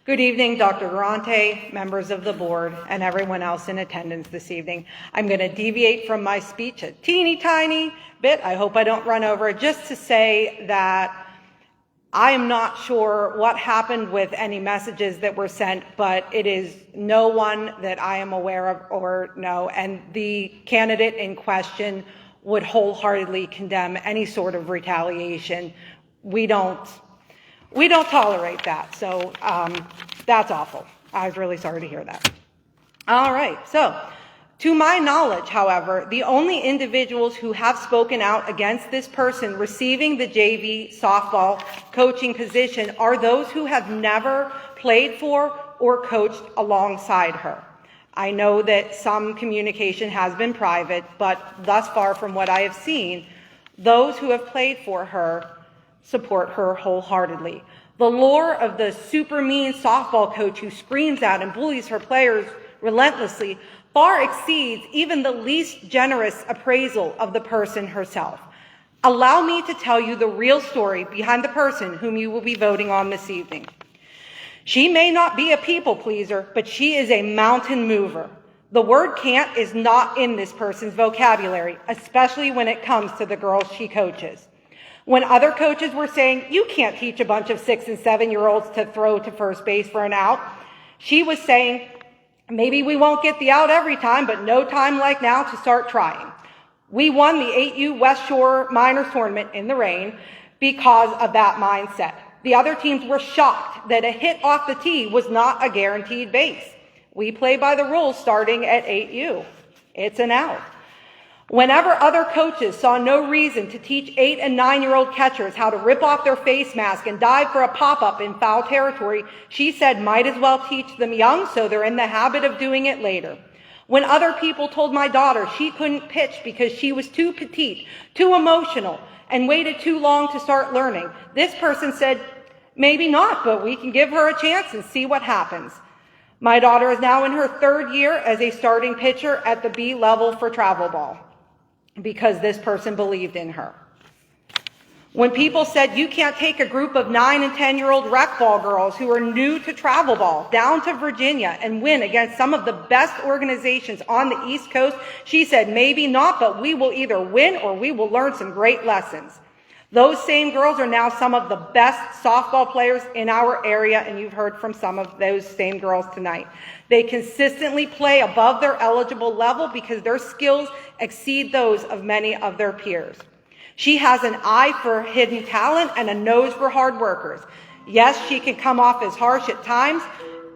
Good evening, Dr. Durante, members of the board, and everyone else in attendance this evening. I'm going to deviate from my speech a teeny tiny bit. I hope I don't run over, just to say that I am not sure what happened with any messages that were sent, but it is no one that I am aware of or know, and the candidate in question would wholeheartedly condemn any sort of retaliation. We don't tolerate that, so that's awful. I was really sorry to hear that. All right, so to my knowledge, however, the only individuals who have spoken out against this person receiving the JV softball coaching position are those who have never played for or coached alongside her. I know that some communication has been private, but thus far from what I have seen, those who have played for her support her wholeheartedly. The lure of the super mean softball coach who screams at and bullies her players relentlessly far exceeds even the least generous appraisal of the person herself. Allow me to tell you the real story behind the person whom you will be voting on this evening. She may not be a people pleaser, but she is a mountain mover. The word can't is not in this person's vocabulary, especially when it comes to the girls she coaches. When other coaches were saying, you can't teach a bunch of 6 and 7-year-olds to throw to first base for an out, she was saying, maybe we won't get the out every time, but no time like now to start trying. We won the 8U West Shore Minors Tournament in the rain because of that mindset. The other teams were shocked that a hit off the tee was not a guaranteed base. We play by the rules starting at 8U. It's an out. Whenever other coaches saw no reason to teach 8 and 9-year-old catchers how to rip off their face mask and dive for a pop-up in foul territory, she said might as well teach them young so they're in the habit of doing it later. When other people told my daughter she couldn't pitch because she was too petite, too emotional, and waited too long to start learning, this person said, maybe not, but we can give her a chance and see what happens. My daughter is now in her 3rd year as a starting pitcher at the B level for travel ball, because this person believed in her. When people said you can't take a group of 9 and 10-year-old rec ball girls who are new to travel ball down to Virginia and win against some of the best organizations on the East Coast, she said maybe not, but we will either win or we will learn some great lessons. Those same girls are now some of the best softball players in our area, and you've heard from some of those same girls tonight. They consistently play above their eligible level because their skills exceed those of many of their peers. She has an eye for hidden talent and a nose for hard workers. Yes, she can come off as harsh at times,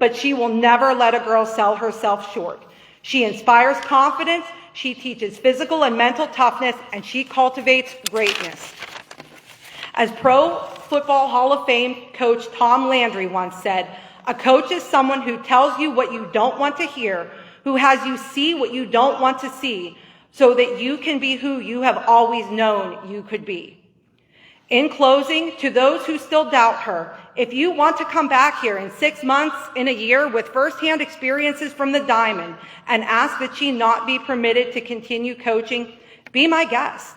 but she will never let a girl sell herself short. She inspires confidence, she teaches physical and mental toughness, and she cultivates greatness. As Pro Football Hall of Fame coach Tom Landry once said, a coach is someone who tells you what you don't want to hear, who has you see what you don't want to see, so that you can be who you have always known you could be. In closing, to those who still doubt her, if you want to come back here in 6 months, in a year, with firsthand experiences from the Diamond and ask that she not be permitted to continue coaching, be my guest.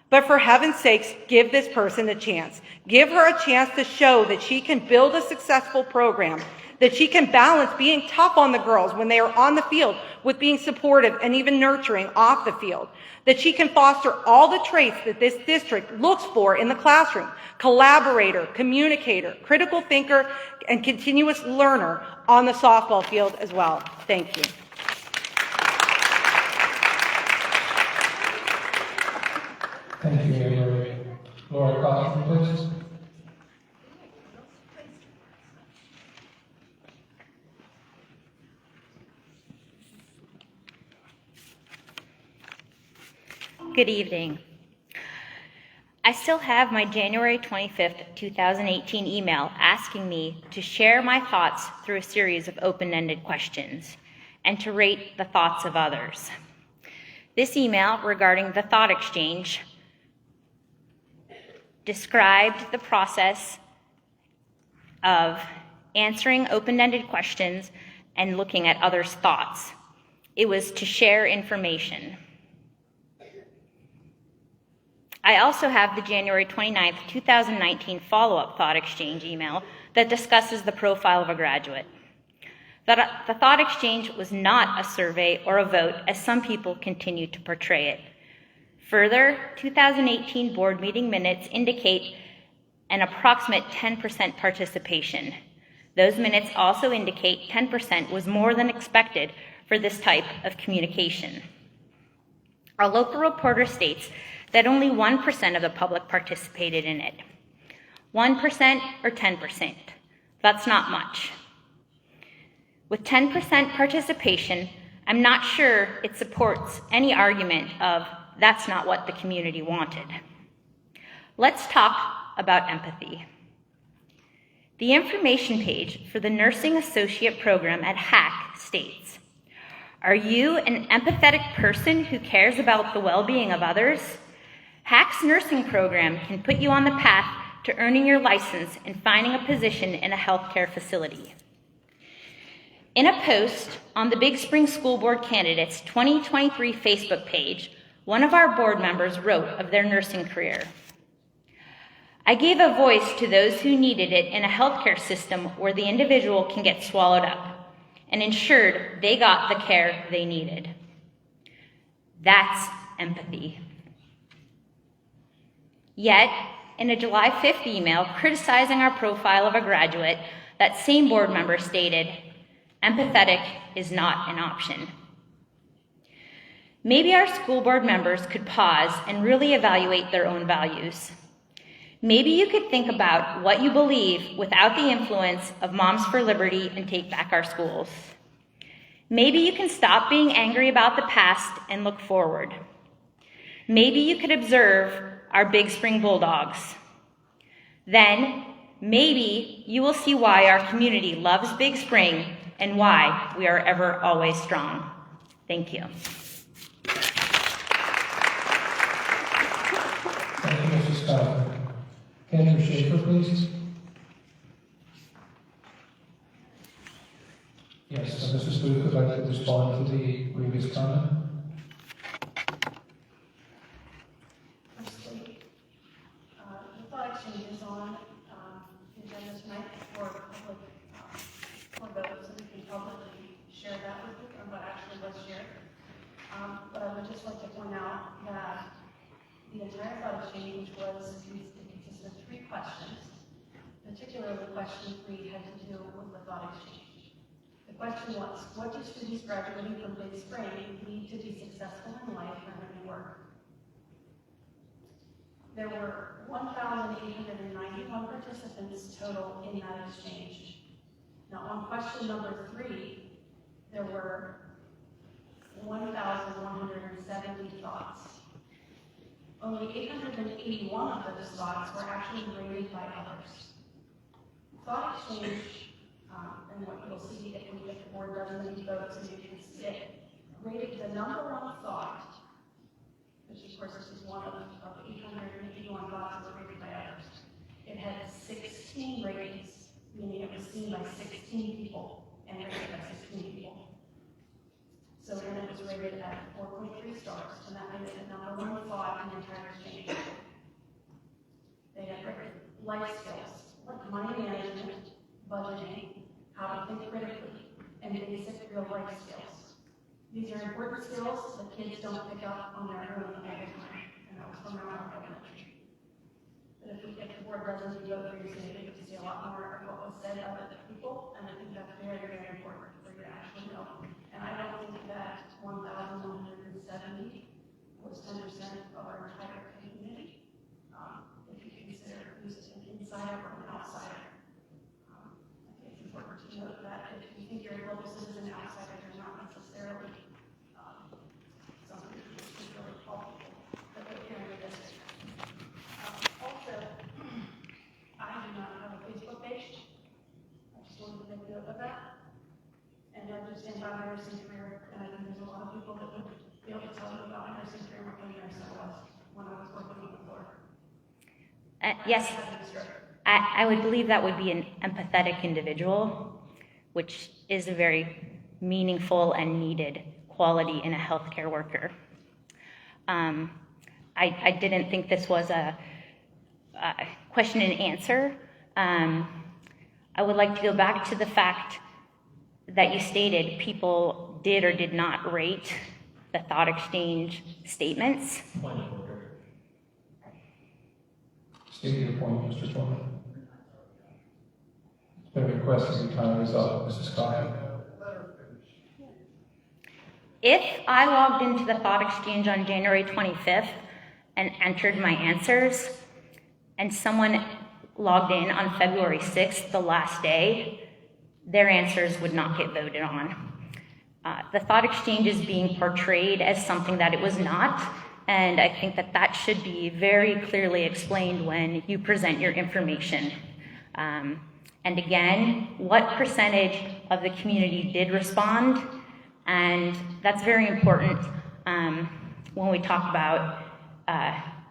But for heaven's sakes, give this person a chance. Give her a chance to show that she can build a successful program, that she can balance being tough on the girls when they are on the field with being supportive and even nurturing off the field, that she can foster all the traits that this district looks for in the classroom: collaborator, communicator, critical thinker, and continuous learner on the softball field as well. Thank you. Thank you, Mary. Laura Coughlin, please. Good evening. I still have my January 25th, 2018 email asking me to share my thoughts through a series of open-ended questions and to rate the thoughts of others. This email regarding the thought exchange described the process of answering open-ended questions and looking at others' thoughts. It was to share information. I also have the January 29th, 2019 follow-up thought exchange email that discusses the profile of a graduate. The thought exchange was not a survey or a vote, as some people continue to portray it. Further, 2018 board meeting minutes indicate an approximate 10% participation. Those minutes also indicate 10% was more than expected for this type of communication. Our local reporter states that only 1% of the public participated in it. 1% or 10%, that's not much. With 10% participation, I'm not sure it supports any argument of that's not what the community wanted. Let's talk about empathy. The information page for the Nursing Associate Program at HAC states, "Are you an empathetic person who cares about the well-being of others? HAC's nursing program can put you on the path to earning your license and finding a position in a healthcare facility." In a post on the Big Spring School Board Candidates 2023 Facebook page, one of our board members wrote of their nursing career. "I gave a voice to those who needed it in a healthcare system where the individual can get swallowed up and ensured they got the care they needed." That's empathy. Yet, in a July 5th email criticizing our profile of a graduate, that same board member stated, "Empathetic is not an option." Maybe our school board members could pause and really evaluate their own values. Maybe you could think about what you believe without the influence of Moms for Liberty and Take Back Our Schools. Maybe you can stop being angry about the past and look forward. Maybe you could observe our Big Spring Bulldogs. Then, maybe you will see why our community loves Big Spring and why we are ever always strong. Thank you. Thank you, Mrs. Scott. Andrew Schaefer, please. Yes, Mrs. Luke would like to respond to the previous comment. The thought exchange is on the agenda tonight for public for votes, and we can publicly share that with you, or what actually was shared. But I would just like to point out that the entire thought exchange consisted of 3 questions. Particularly, question 3 had to do with the thought exchange. The question was, what do students graduating from Big Spring need to be successful in life and work? There were 1,891 participants total in that exchange. Now, on question number 3, there were 1,170 thoughts. Only 881 of those thoughts were actually rated by others. Thought exchange, and what you'll see if the board does many votes and you can see it, rated the number 1 thought, which of course this is one of 881 thoughts that were rated by others. It had 16 ratings, meaning it was seen by 16 people and rated by 16 people. So then it was rated at 4.3 stars, and that made it the number 1 thought in the entire exchange. They had rated life skills, like money management, budgeting, how to think critically, and basic real-life skills. These are important skills that kids don't pick up on their own all the time, and that was from our elementary. But if the board doesn't vote for you today, you can see a lot more of what was said by other people, and I think that's very, very important for you to actually know. And I don't think that 1,170 was 10% of our entire community. If you consider who's an insider or an outsider. I think it's important to note that if you think you're a global citizen outsider, you're not necessarily somebody who's really helpful that we're here in the district. Also, I do not have a Facebook page. I just wanted to make note of that. And I understand about my nursing career, and I think there's a lot of people that would be able to tell you about my nursing career what kind of nurse I was when I was working on the floor. Yes, I would believe that would be an empathetic individual, which is a very meaningful and needed quality in a healthcare worker. I didn't think this was a question and answer. I would like to go back to the fact that you stated people did or did not rate the thought exchange statements. Getting your point, Mr. Torman. It's been requested your time is up, Mrs. Kyle. If I logged into the thought exchange on January 25th and entered my answers, and someone logged in on February 6th, the last day, their answers would not get voted on. The thought exchange is being portrayed as something that it was not, and I think that that should be very clearly explained when you present your information. And again, what percentage of the community did respond? And that's very important when we talk about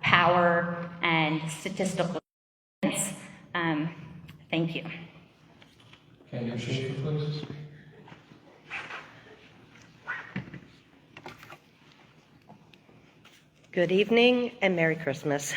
power and statistical evidence. Thank you. Can you Schaefer, please? Good evening and Merry Christmas.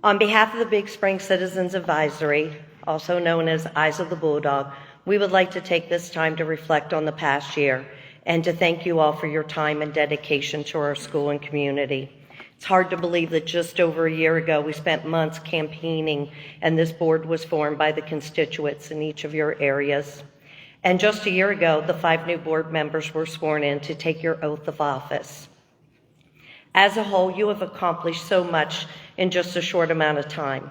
On behalf of the Big Spring Citizens Advisory, also known as Eyes of the Bulldog, we would like to take this time to reflect on the past year and to thank you all for your time and dedication to our school and community. It's hard to believe that just over a year ago we spent months campaigning and this board was formed by the constituents in each of your areas. And just a year ago, the 5 new board members were sworn in to take your oath of office. As a whole, you have accomplished so much in just a short amount of time.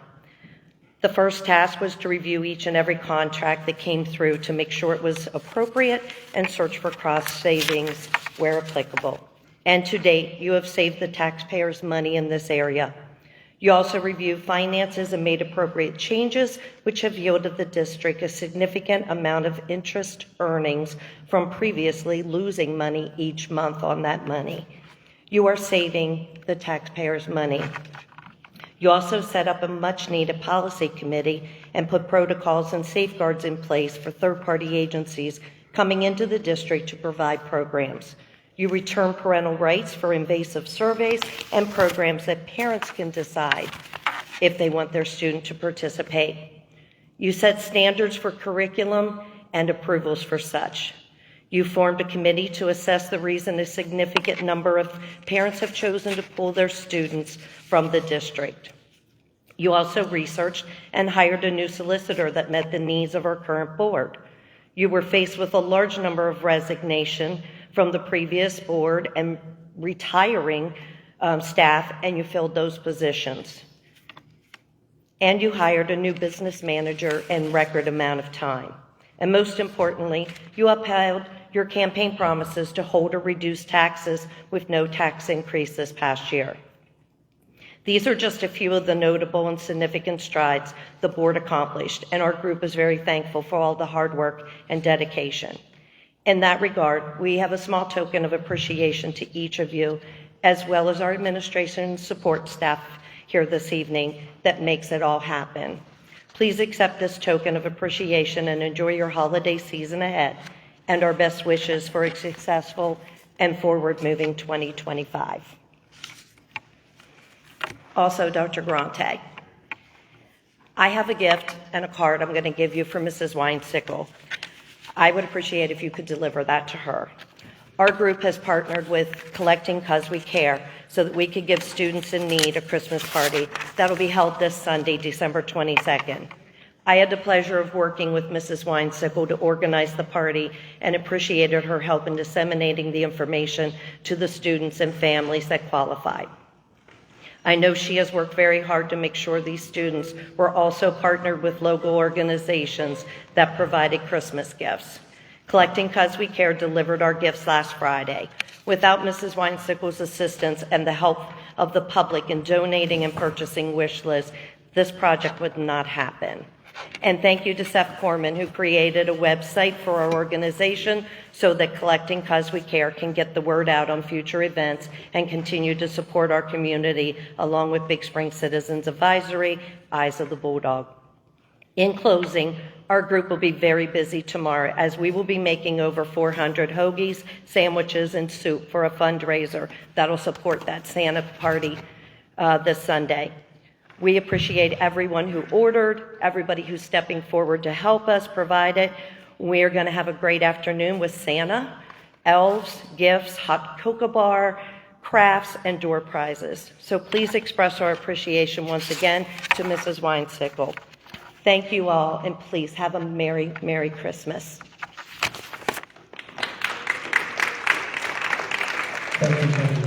The first task was to review each and every contract that came through to make sure it was appropriate and search for cost savings where applicable. And to date, you have saved the taxpayers money in this area. You also reviewed finances and made appropriate changes, which have yielded the district a significant amount of interest earnings from previously losing money each month on that money. You are saving the taxpayers' money. You also set up a much-needed policy committee and put protocols and safeguards in place for third-party agencies coming into the district to provide programs. You return parental rights for invasive surveys and programs that parents can decide if they want their student to participate. You set standards for curriculum and approvals for such. You formed a committee to assess the reason a significant number of parents have chosen to pull their students from the district. You also researched and hired a new solicitor that met the needs of our current board. You were faced with a large number of resignation from the previous board and retiring staff, and you filled those positions. And you hired a new business manager in record amount of time. And most importantly, you upheld your campaign promises to hold or reduce taxes with no tax increase this past year. These are just a few of the notable and significant strides the board accomplished, and our group is very thankful for all the hard work and dedication. In that regard, we have a small token of appreciation to each of you, as well as our administration and support staff here this evening that makes it all happen. Please accept this token of appreciation and enjoy your holiday season ahead, and our best wishes for a successful and forward-moving 2025. Also, Dr. Grante, I have a gift and a card I'm going to give you for Mrs. Weinsickle. I would appreciate if you could deliver that to her. Our group has partnered with Collecting 'Cause We Care so that we could give students in need a Christmas party that will be held this Sunday, December 22nd. I had the pleasure of working with Mrs. Weinsickle to organize the party and appreciated her help in disseminating the information to the students and families that qualified. I know she has worked very hard to make sure these students were also partnered with local organizations that provided Christmas gifts. Collecting 'Cause We Care delivered our gifts last Friday. Without Mrs. Weinsickle's assistance and the help of the public in donating and purchasing wish lists, this project would not happen. And thank you to Seth Corman, who created a website for our organization so that Collecting 'Cause We Care can get the word out on future events and continue to support our community along with Big Spring Citizens Advisory, Eyes of the Bulldog. In closing, our group will be very busy tomorrow as we will be making over 400 hoagies, sandwiches, and soup for a fundraiser that'll support that Santa party this Sunday. We appreciate everyone who ordered, everybody who's stepping forward to help us provide it. We're going to have a great afternoon with Santa, elves, gifts, hot cocoa bar, crafts, and door prizes. So please express our appreciation once again to Mrs. Weinsickle. Thank you all, and please have a Merry, Merry Christmas. Thank you, thank you.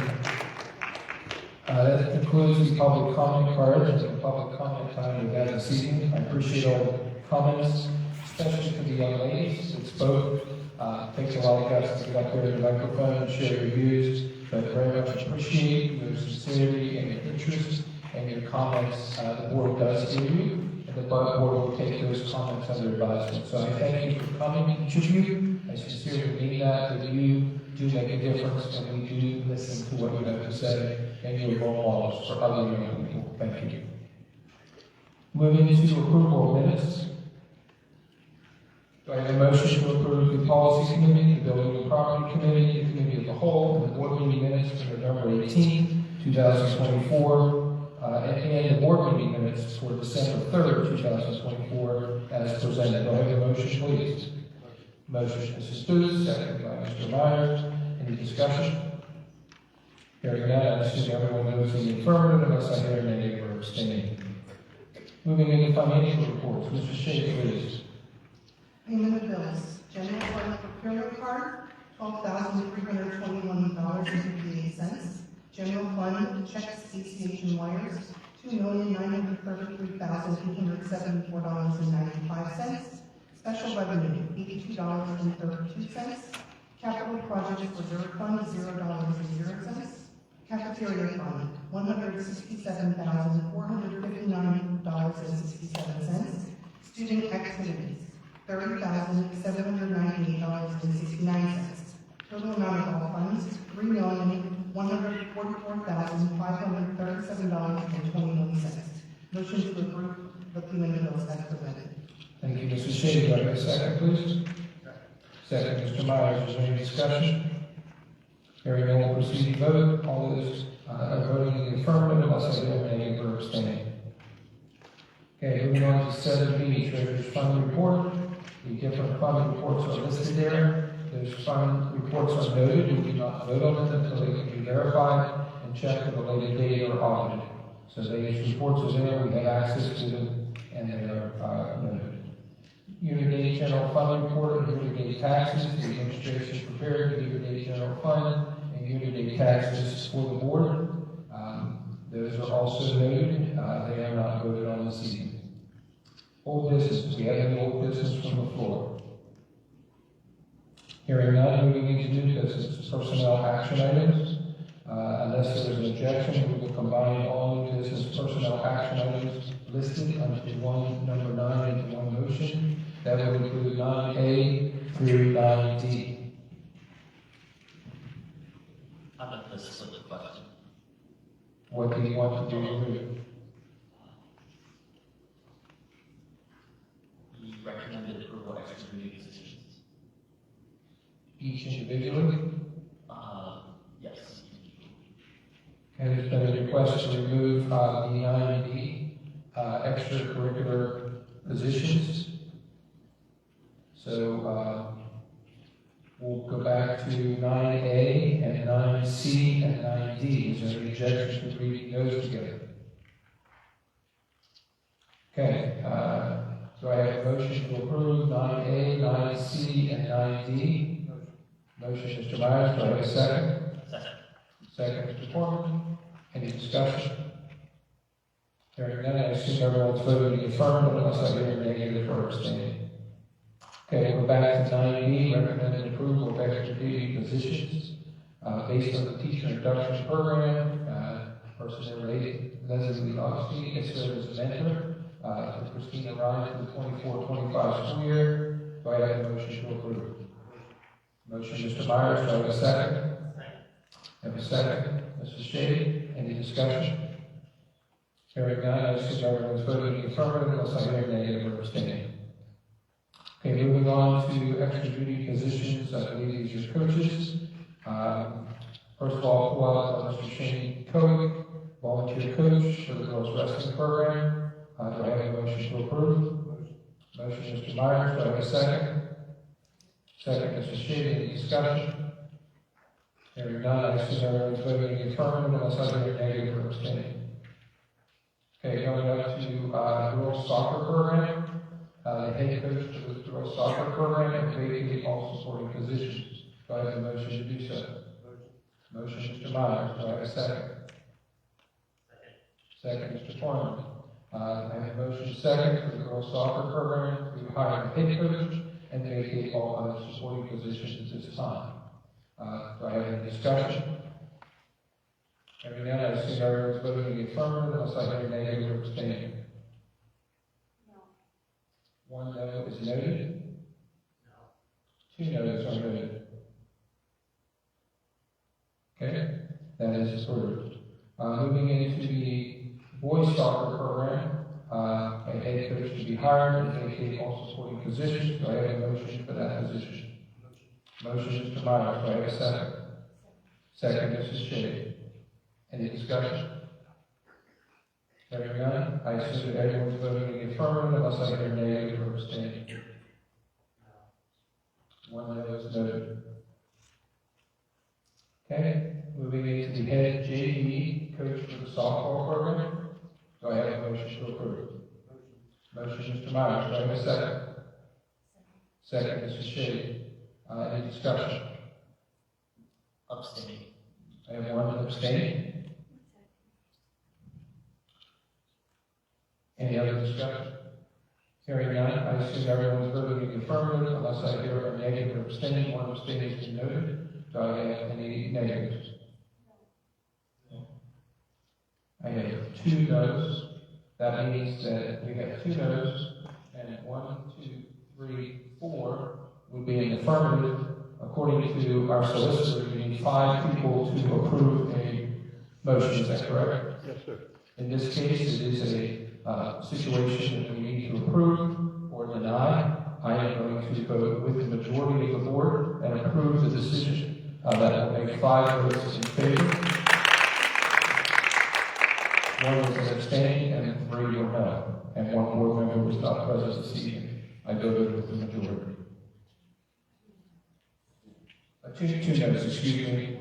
That concludes the public comment card and the public comment time we've had this evening. I appreciate all the comments, especially to the young ladies that spoke. It takes a lot of guts to get up there to the microphone and share your views, but very much appreciate your sincerity and your interest and your comments. The board does hear you, and the board will take those comments under advisement. So I thank you for coming and contributing. I sincerely mean that you do make a difference, and we do listen to what you have to say, and you're role models for other young people. Thank you. Moving into approval of minutes. Do I have a motion to approve the policy committee, the building and property committee, the committee of the whole, and the board meeting minutes for November 18, 2024, and the board meeting minutes for December 3rd, 2024, as presented? Do I have a motion, please? Motion, Mrs. Booth, second by Mr. Myers. Any discussion? Hearing none, I assume everyone knows the affirmative unless I hear a negative or abstaining. Moving into financial reports, Mr. Shea, please. Payment of bills. General fund procurement card, $12,321.58. General fund checks, ACH, and wires, $2,933,874.95. Special revenue, $82.32. Capital project reserve fund, $0.00. Cafeteria fund, $167,459.67. Student activities, $30,798.69. Total amount of all funds, $3,144,537.21. Motion to approve the payment of bills as presented. Thank you, Mrs. Shea. Do I have a second, please? Second, Mr. Myers. Is there any discussion? Hearing none, we'll proceed to vote. All those voting in the affirmative, unless I hear a negative or abstaining. Okay, moving on to 7B, Treasurer's Fund Report. The different fund reports are listed there. Those fund reports are noted. We do not vote on them until they can be verified and checked at a later date or audited. So these reports are there, we have access to them, and they are noted. Year-to-date general fund report and year-to-date taxes. The administration prepared the year-to-date general fund and year-to-date taxes for the board. Those are also noted. They are not voted on this evening. Old business. We have any old business from the floor? Hearing none, moving into new business, personnel action items. Unless there is an objection, we will combine all new business personnel action items listed under number 9 into one motion. That would include 9A through 9D. How about this split question? What do you want to do remove? You recommended approval of extra community positions. Each individually? Yes. And there's been a request to remove the 9D extracurricular positions. So we'll go back to 9A and 9C and 9D. Is there any objection to reading those together? Okay. Do I have a motion to approve 9A, 9C, and 9D? Motion, Mr. Myers. Do I have a second? Second. Second, Mr. Foreman. Any discussion? Hearing none, I assume everyone's voting in the affirmative unless I hear a negative or abstaining. Okay, we're back to 9E, recommended approval of extra duty positions based on the teacher induction program. Person related, Leslie Oxley, has served as a mentor to Christina Ryan for the 24-25 school year. Do I have a motion to approve? Motion, Mr. Myers. Do I have a second? Have a second. Mrs. Shea, any discussion? Hearing none, I assume everyone's voting in the affirmative unless I hear a negative or abstaining. Okay, moving on to extra duty positions. I believe these are coaches. First of all, pull out Mr. Shane Koenig, volunteer coach for the girls wrestling program. Do I have a motion to approve? Motion, Mr. Myers. Do I have a second? Second, Mrs. Shea. Any discussion? Hearing none, I assume everyone's voting in the affirmative unless I hear negative or abstaining. Okay, going up to girls soccer program. The head coach for the girls soccer program and vacate all supporting positions. Do I have a motion to do so? Motion, Mr. Myers. Do I have a second? Second, Mr. Foreman. I have a motion second for the girls soccer program to hire a head coach and vacate all other supporting positions at this time. Do I have any discussion? Hearing none, I assume everyone's voting in the affirmative unless I hear negative or abstaining. No. One no is noted. No. Two no's are noted. Okay, that is approved. Moving into the boys soccer program, a head coach to be hired and vacate all supporting positions. Do I have a motion for that position? Motion, Mr. Myers. Do I have a second? Second, Mrs. Shea. Any discussion? Hearing none, I assume that everyone's voting in the affirmative unless I hear negative or abstaining. One no is noted. Okay, moving into the head JV coach for the softball program. Do I have a motion to approve? Motion, Mr. Myers. Do I have a second? Second, Mrs. Shea. Any discussion? Abstaining. I have one abstaining. Any other discussion? Hearing none, I assume everyone's voting in the affirmative unless I hear a negative or abstaining. One abstaining is noted. Do I have any negatives? I have two no's. That means that we have two no's, and 1, 2, 3, 4 would be an affirmative. According to our solicitor, we need 5 people to approve a motion. Is that correct? Yes, sir. In this case, it is a situation that we need to approve or deny. I am going to vote with the majority of the board and approve the decision. That will make 5 votes in favor. 1 was an abstaining and 3 were no. And 1 board member was not present this evening. I voted with the majority. Two no's, excuse me.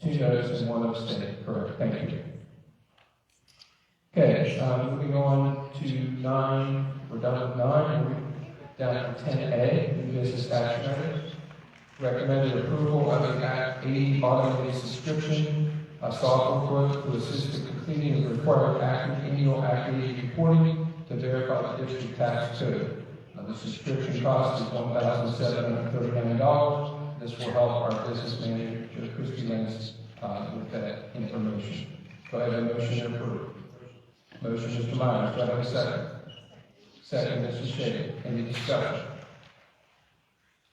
2 no's and 1 abstaining. Correct. Thank you. Okay, moving on to 9. We're done with 9. We're down to 10A, new business action items. Recommended approval of the Act 80 automated subscription software quote to assist in completing the required annual activity reporting to verify the district tax code. The subscription cost is $1,739. This will help our business manager, Joe Christie Lance, with that information. Do I have a motion to approve? Motion, Mr. Myers. Do I have a second? Second, Mrs. Shea. Any discussion?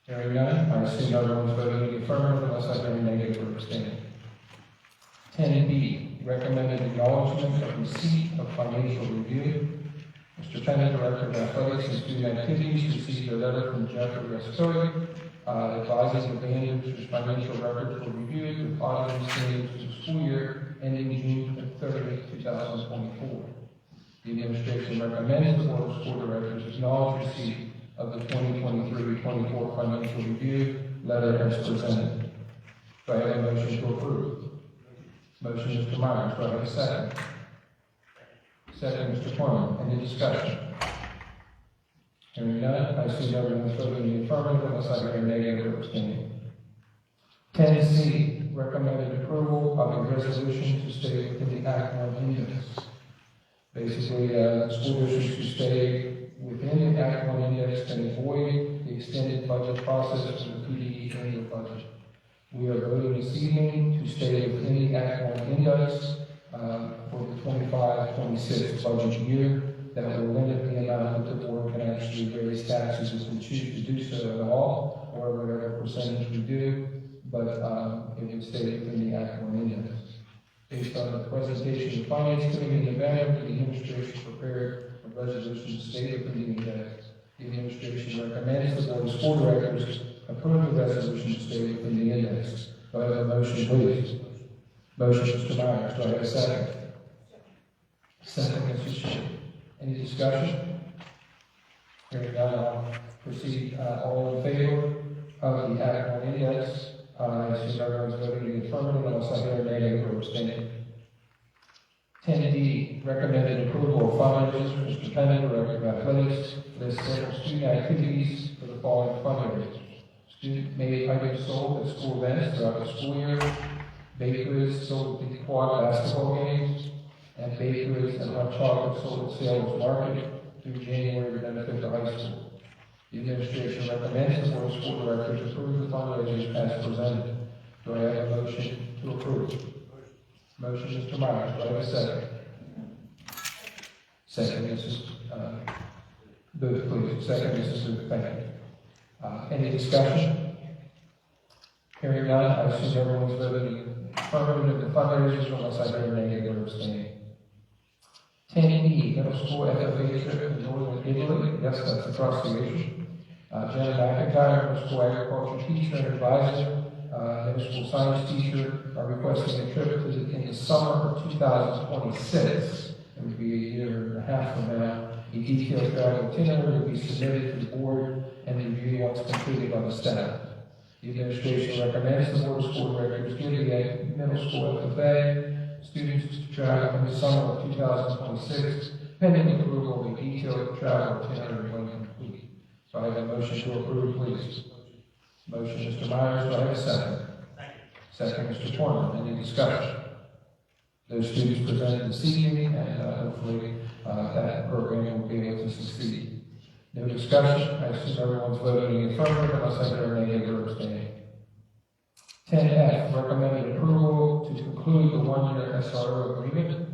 Hearing none, I assume everyone's voting in the affirmative unless I hear negative or abstaining. 10B, recommended acknowledgement of receipt of financial review. Mr. Tennant, Director of Athletics and Student Activities, received a letter from Jeffrey S. Cody advising the band whose financial records were reviewed with auditing standards for the school year ending June 30, 2024. The administration recommends the Board of School Directors acknowledge receipt of the 2023-24 financial review letter as presented. Do I have a motion to approve? Motion, Mr. Myers. Do I have a second? Second, Mr. Foreman. Any discussion? Hearing none, I assume everyone's voting in the affirmative unless I hear a negative or abstaining. 10C, recommended approval of a resolution to stay within the Act 1 index. Basically, school districts who stay within the Act 1 index can avoid the extended budget process for the PDE annual budget. We are voting this evening to stay within the Act 1 index for the 25-26 budget year. That will limit the amount that the board can actually raise taxes if we choose to do so at all, or whatever percentage we do, but it would stay within the Act 1 index. Based on the presentation of the Finance Committee in November, the administration prepared a resolution to stay within the index. The administration recommends the Board of School Directors approve the resolution to stay within the index. Do I have a motion, please? Motion, Mr. Myers. Do I have a second? Second, Mrs. Shea. Any discussion? Hearing none, I'll proceed. All in favor of the Act 1 index I assume everyone's voting in the affirmative unless I hear a negative or abstaining. 10D, recommended approval of fundraisers for stipend director of athletics for the several student activities for the following fundraisers. Student-made items sold at school events throughout the school year, baked goods sold at the quad basketball games, and baked goods and hot chocolate sold at Sailors Market through January to benefit the high school. The administration recommends the Board of School Directors approve the fundraisers as presented. Do I have a motion to approve? Motion, Mr. Myers. Do I have a second? Second, Mrs. Booth, please. Second, Mrs. Booth. Thank you. Any discussion? Hearing none, I assume everyone's voting affirmative in the fundraisers unless I hear a negative or abstaining. 10E, middle school FFA trip to Northern Italy. Yes, that's across the ocean. Jenna McIntyre, middle school agriculture teacher and advisor, middle school science teacher, are requesting a trip in the summer of 2026. It would be a year and a half from now. A detailed travel itinerary will be submitted to the board and reviewed once completed by the staff. The administration recommends the Board of School Directors give the middle school FFA students to travel in the summer of 2026, pending approval of a detailed travel itinerary when complete. So I have a motion to approve, please. Motion, Mr. Myers. Do I have a second? Second, Mr. Torman. Any discussion? Those students presented this evening, and hopefully that program will be able to succeed. No discussion. I assume everyone's voting in the affirmative unless I hear a negative or abstaining. 10F, recommended approval to conclude the one-year SRO agreement.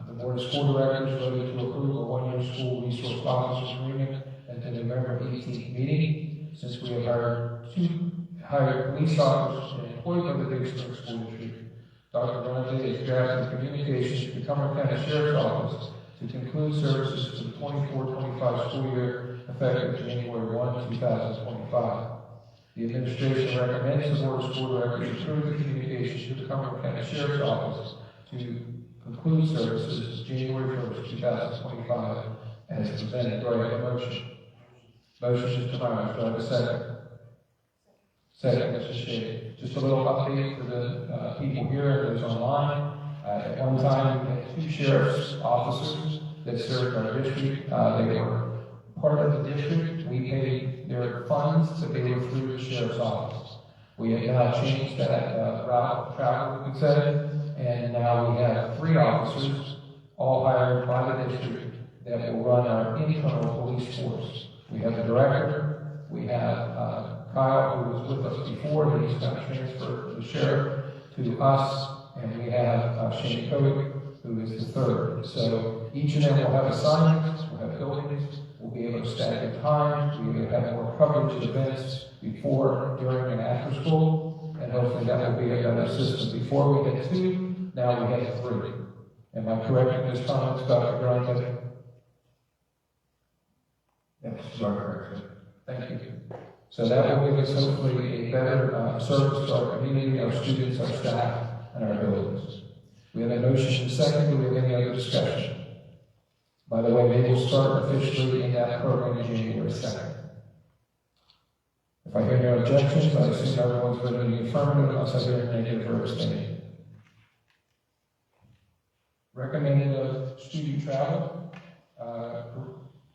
The Board of School Directors voted to approve a one-year school resource officers agreement at the November 18th meeting. Since we have hired police officers and employees of the Big Spring School District, Dr. Bronte has drafted communications to the Cumberland County Sheriff's Office to conclude services for the 24-25 school year effective January 1, 2025. The administration recommends the Board of School Directors approve the communication to the Cumberland County Sheriff's Office to conclude services January 1st, 2025 as presented. Do I have a motion? Motion, Mr. Myers. Do I have a second? Second, Mr. Shea. Just a little update for the people here and those online. At one time, we had 2 sheriff's officers that served our district. They were part of the district. We paid their funds, but they were through the sheriff's office. We have now changed that route of travel, we could say, and now we have 3 officers, all hired by the district, that will run our internal police force. We have the director, we have Kyle, who was with us before, he's going to transfer the sheriff to us, and we have Shane Kovic, who is the third. So each of them will have assignments, will have buildings, we'll be able to stagger times, we'll be able to have more coverage events before, during, and after school, and hopefully that will be a better system. Before we had 2, now we have 3. Am I correct in this comment, Dr. Grant? Yes, you are correct. Thank you. So that will give us hopefully a better service to our community, our students, our staff, and our buildings. We have a motion and second. Do we have any other discussion? By the way, they will start officially in that program on January 2nd. If I hear no objections, I assume everyone's voting in the affirmative unless I hear a negative or abstaining. Recommended of student travel.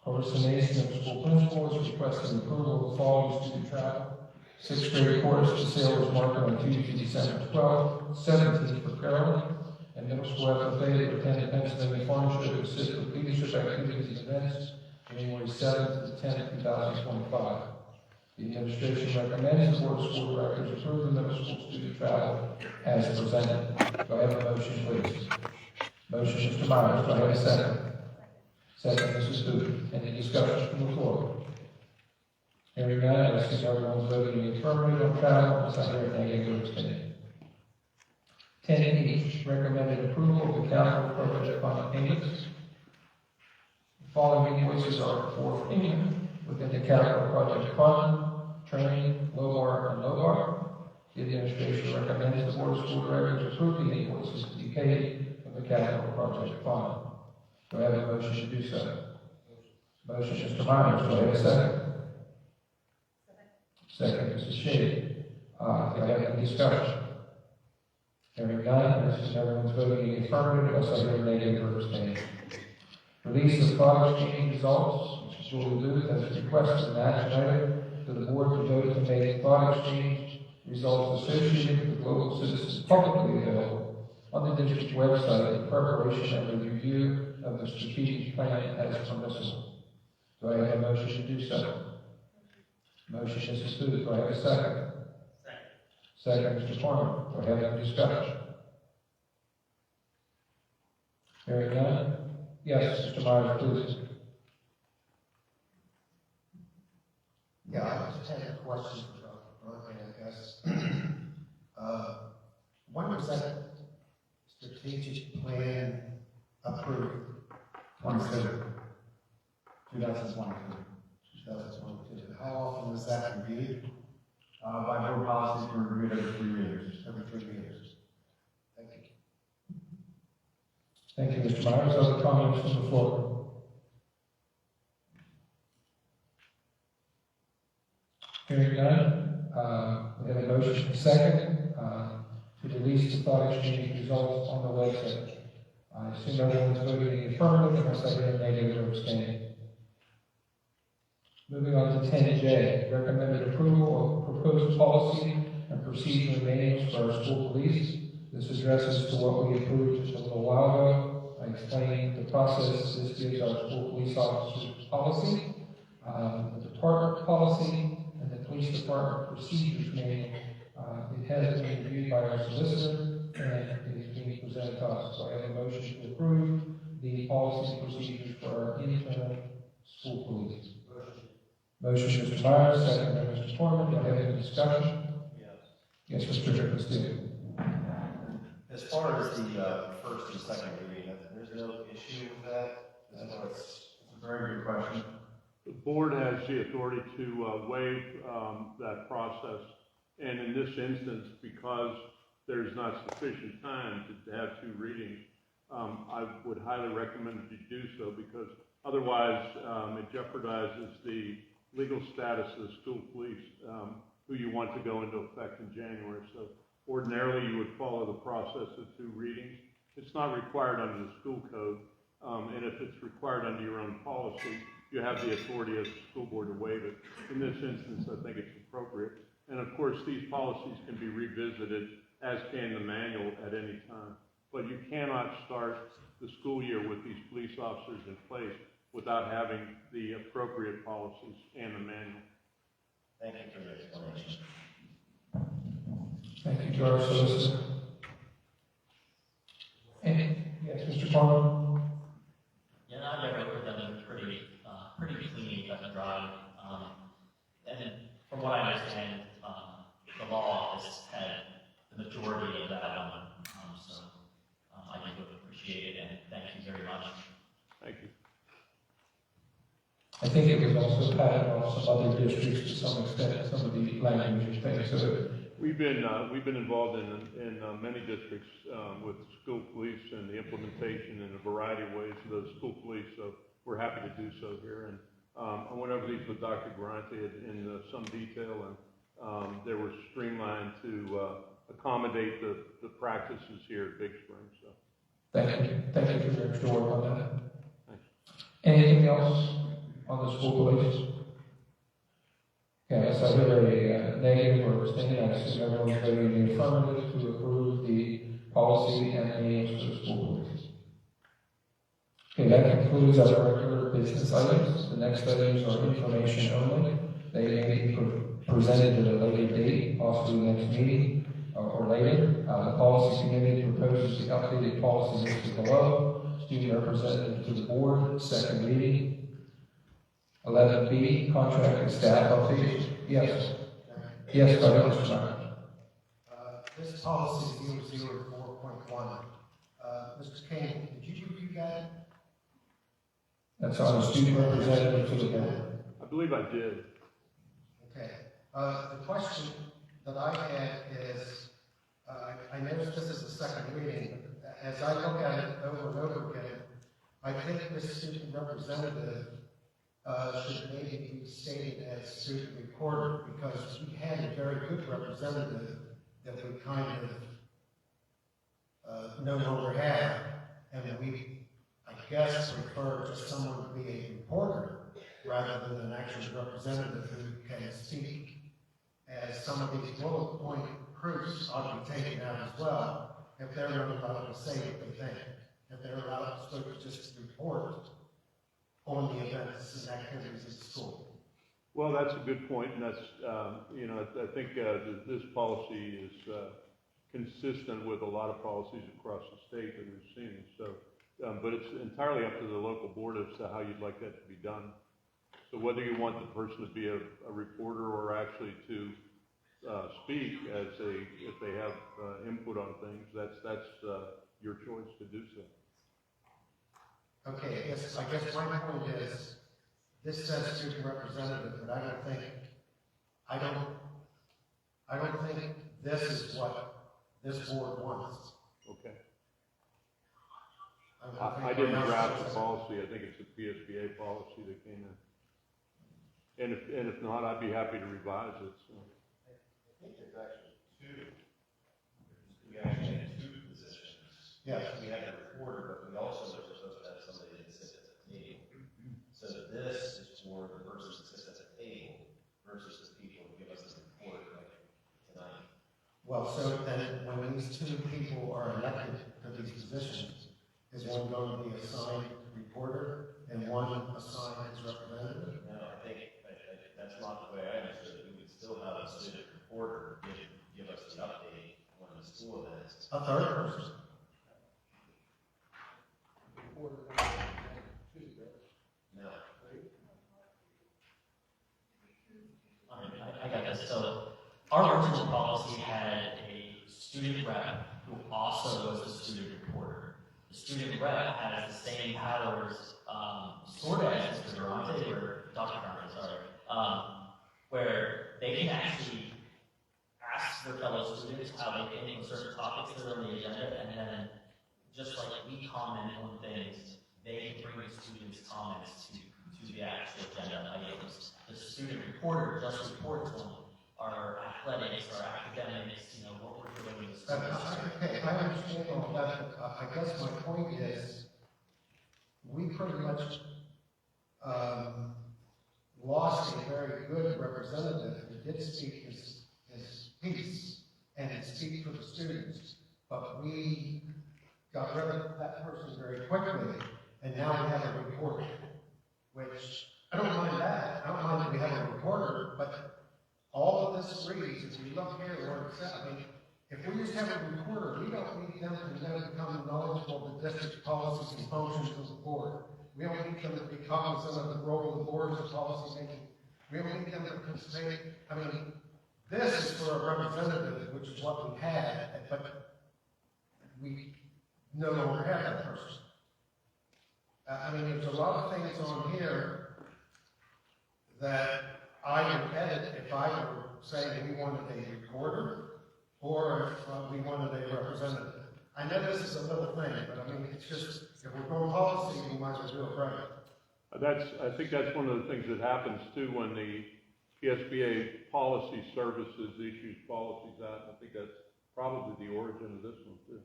Coordination of school principals requesting approval of the following student travel. 6th grade course to Sailors Market on Tuesday, December 12th, 17th for Carolyn, and middle school FFA to attend the Pennsylvania Farm Show to assist with leadership activities and events, January 7th to 10th, 2025. The administration recommends the Board of School Directors approve the middle school student travel as presented. Do I have a motion, please? Motion, Mr. Myers. Do I have a second? Second, Mrs. Booth. Any discussion from the floor? Hearing none, I assume everyone's voting in the affirmative on travel, unless I hear a negative or abstaining. 10E, recommended approval of the capital project fund payments. The following invoices are for payment within the capital project fund, training, LOBAR, and LOBAR. The administration recommends the Board of School Directors approve the invoices to be paid from the capital project fund. Do I have a motion to do so? Motion, Mr. Myers. Do I have a second? Second, Mrs. Shea. Do I have any discussion? Hearing none, this is everyone's voting in the affirmative, unless I hear a negative or abstain. Release of thought exchange results, Mr. Julie Luke has requested an action item to the board to vote to make thought exchange results associated with global citizens publicly available on the district website in preparation of a review of the strategic plan as permissible. Do I have a motion to do so? Motion is approved. Do I have a second? Second, Mr. Foreman. Do I have any discussion? Hearing none? Yes, Mr. Myers, please. Yeah, I just had a question for Dr. Berkeley, I guess. When was that strategic plan approved? 2022. 2022. How often was that reviewed? By board policy, we reviewed every 3 years. Every 3 years. Thank you. Thank you, Mr. Myers. Other comments from the floor? Hearing none, we have a motion second to release the thought exchange results on the website. I assume everyone's voting in the affirmative unless I hear a negative or abstain. Moving on to 10J, recommended approval of proposed policy and procedure manuals for our school police. This addresses to what we approved just a little while ago. I explained the process. This gives our school police officers policy, the department policy, and the police department procedures manual. It has been reviewed by our solicitor and is being presented to us. So I have a motion to approve the policy and procedures for our internal school police. Motion, Mr. Myers, second by Mr. Foreman. Do I have any discussion? Yes, Mr. Drippensdale. As far as the first and second reading, there's no issue with that. It's a very good question. The board has the authority to waive that process, and in this instance, because there's not sufficient time to have 2 readings, I would highly recommend that you do so, because otherwise it jeopardizes the legal status of the school police, who you want to go into effect in January. So ordinarily you would follow the process of 2 readings. It's not required under the school code, and if it's required under your own policy, you have the authority as a school board to waive it. In this instance, I think it's appropriate. And of course, these policies can be revisited, as can the manual, at any time. But you cannot start the school year with these police officers in place without having the appropriate policies and the manual. Thank you for the explanation. Thank you, George. Solicitor. Yes, Mr. Foreman. Yeah, I read over them pretty clean, cut and dry. And from what I understand, the law office had the majority of that element. So I do appreciate it, and thank you very much. Thank you. I think it was also patted off some other districts to some extent, some of the language things. So we've been involved in many districts with school police and the implementation in a variety of ways of those school police. So we're happy to do so here. And I went over these with Dr. Garante in some detail, and they were streamlined to accommodate the practices here at Big Spring. So thank you for your extra work on that. Anything else on the school police? Okay, so I hear a negative or abstaining. I assume everyone's voting in the affirmative to approve the policy and the names for the school police. Okay, that concludes our regular business items. The next items are information only. They may be presented at a later date, possibly next meeting or later. The policy committee proposes the updated policy listed below. Student representative to the board, second reading. 11B, contract and staff updates. Yes. Yes, go ahead, Mr. Myers. This policy 004.1. Mr. Kane, did you review that? That's on the student representative to the board. I believe I did. Okay. The question that I had is, I noticed this is the second reading, but as I look at it over and over again, I think this student representative should maybe be stated as student reporter, because we had a very good representative that we kind of no longer have, and we, I guess, prefer just someone to be a reporter rather than an actual representative who can speak, as some of these bullet point proofs ought to be taken out as well, if they're not allowed to say what they think, if they're allowed to just report on the events and activities at school. Well, that's a good point, and that's, I think this policy is consistent with a lot of policies across the state that we've seen. So, but it's entirely up to the local board as to how you'd like that to be done. So whether you want the person to be a reporter or actually to speak if they have input on things, that's your choice to do so. Okay, I guess my point is, this says student representative, but I don't think this is what this board wants. Okay. I didn't draft the policy. I think it's a PSBA policy that came in. And if not, I'd be happy to revise it. So. I think there's actually two. We actually had two positions. Yeah. We had a reporter, but we also were supposed to have somebody that sits at the table. So this is for the person that sits at the table versus the people who give us the report like tonight. Well, so then when these two people are elected to these positions, is one going to be assigned reporter and one assigned as representative? No, I think that's not the way I understood it. We would still have a student reporter give us the update on the school events. A third person. No. I got this. So our original policy had a student rep who also was a student reporter. The student rep has the same powers, sort of as Mr. Durante or Dr. Durante, sorry, where they can actually ask their fellow students how they think on certain topics that are on the agenda, and then just like we comment on things, they can bring the students' comments to the actual agenda items. The student reporter just reports on our athletics, our academics, what we're doing in the school. Okay, I understand all that, but I guess my point is, we pretty much lost a very good representative who did speak his piece and speak for the students, but we got rid of that person very quickly, and now we have a reporter, which I don't mind that. I don't mind that we have a reporter, but all of this reads, as we look here, where it's at, I mean, if we just have a reporter, we don't need them to become knowledgeable of the district's policies and functions as a board. We don't need them to be cognizant of the role of the board as policy making. We don't need them to participate. I mean, this is for a representative, which is what we had, but we no longer have that person. I mean, there's a lot of things on here that I would edit if I were saying we wanted a reporter or if we wanted a representative. I know this is a little thing, but I mean, it's just, if we're going policy, we might as well do it right. I think that's one of the things that happens too when the PSBA Policy Services issues policies out. I think that's probably the origin of this one too.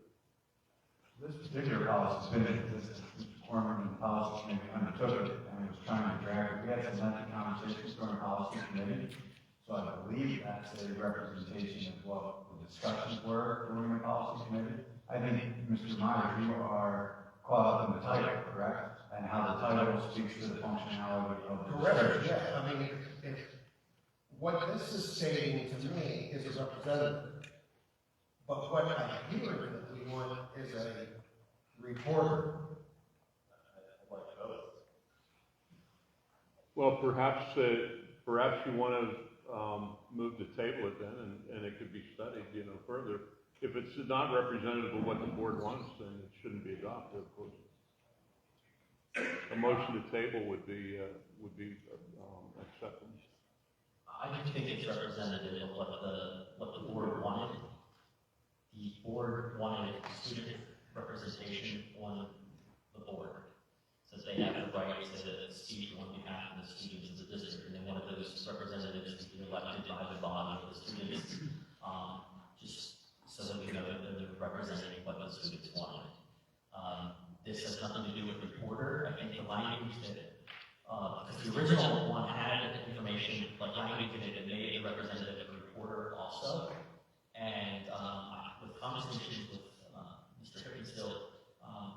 This particular policy has been in existence. Mr. Corman and the policy committee undertook it and was trying to drag it. We had some lengthy conversations during policy committee, so I believe that's a representation of what the discussions were during the policy committee. I think, Mr. Meyer, you are caught up in the title, correct? And how the title speaks to the functionality of the correct, yeah. I mean, if what this is stating to me is a representative, but what I hear that we want is a reporter. Well, perhaps you want to move the table it then, and it could be studied, further. If it's not representative of what the board wants, then it shouldn't be adopted, of course. A motion to table would be acceptable. I do think it's representative of what the board wanted. The board wanted student representation on the board. says they have the right to speak on behalf of the students of the district, and they wanted those representatives to be elected by the body of the students, just so that we know that they're representing what the students wanted. This has nothing to do with reporter. I think the language that, because the original one had information, like language that it made a representative a reporter also. And with conversations with Mr. Hickinsdale,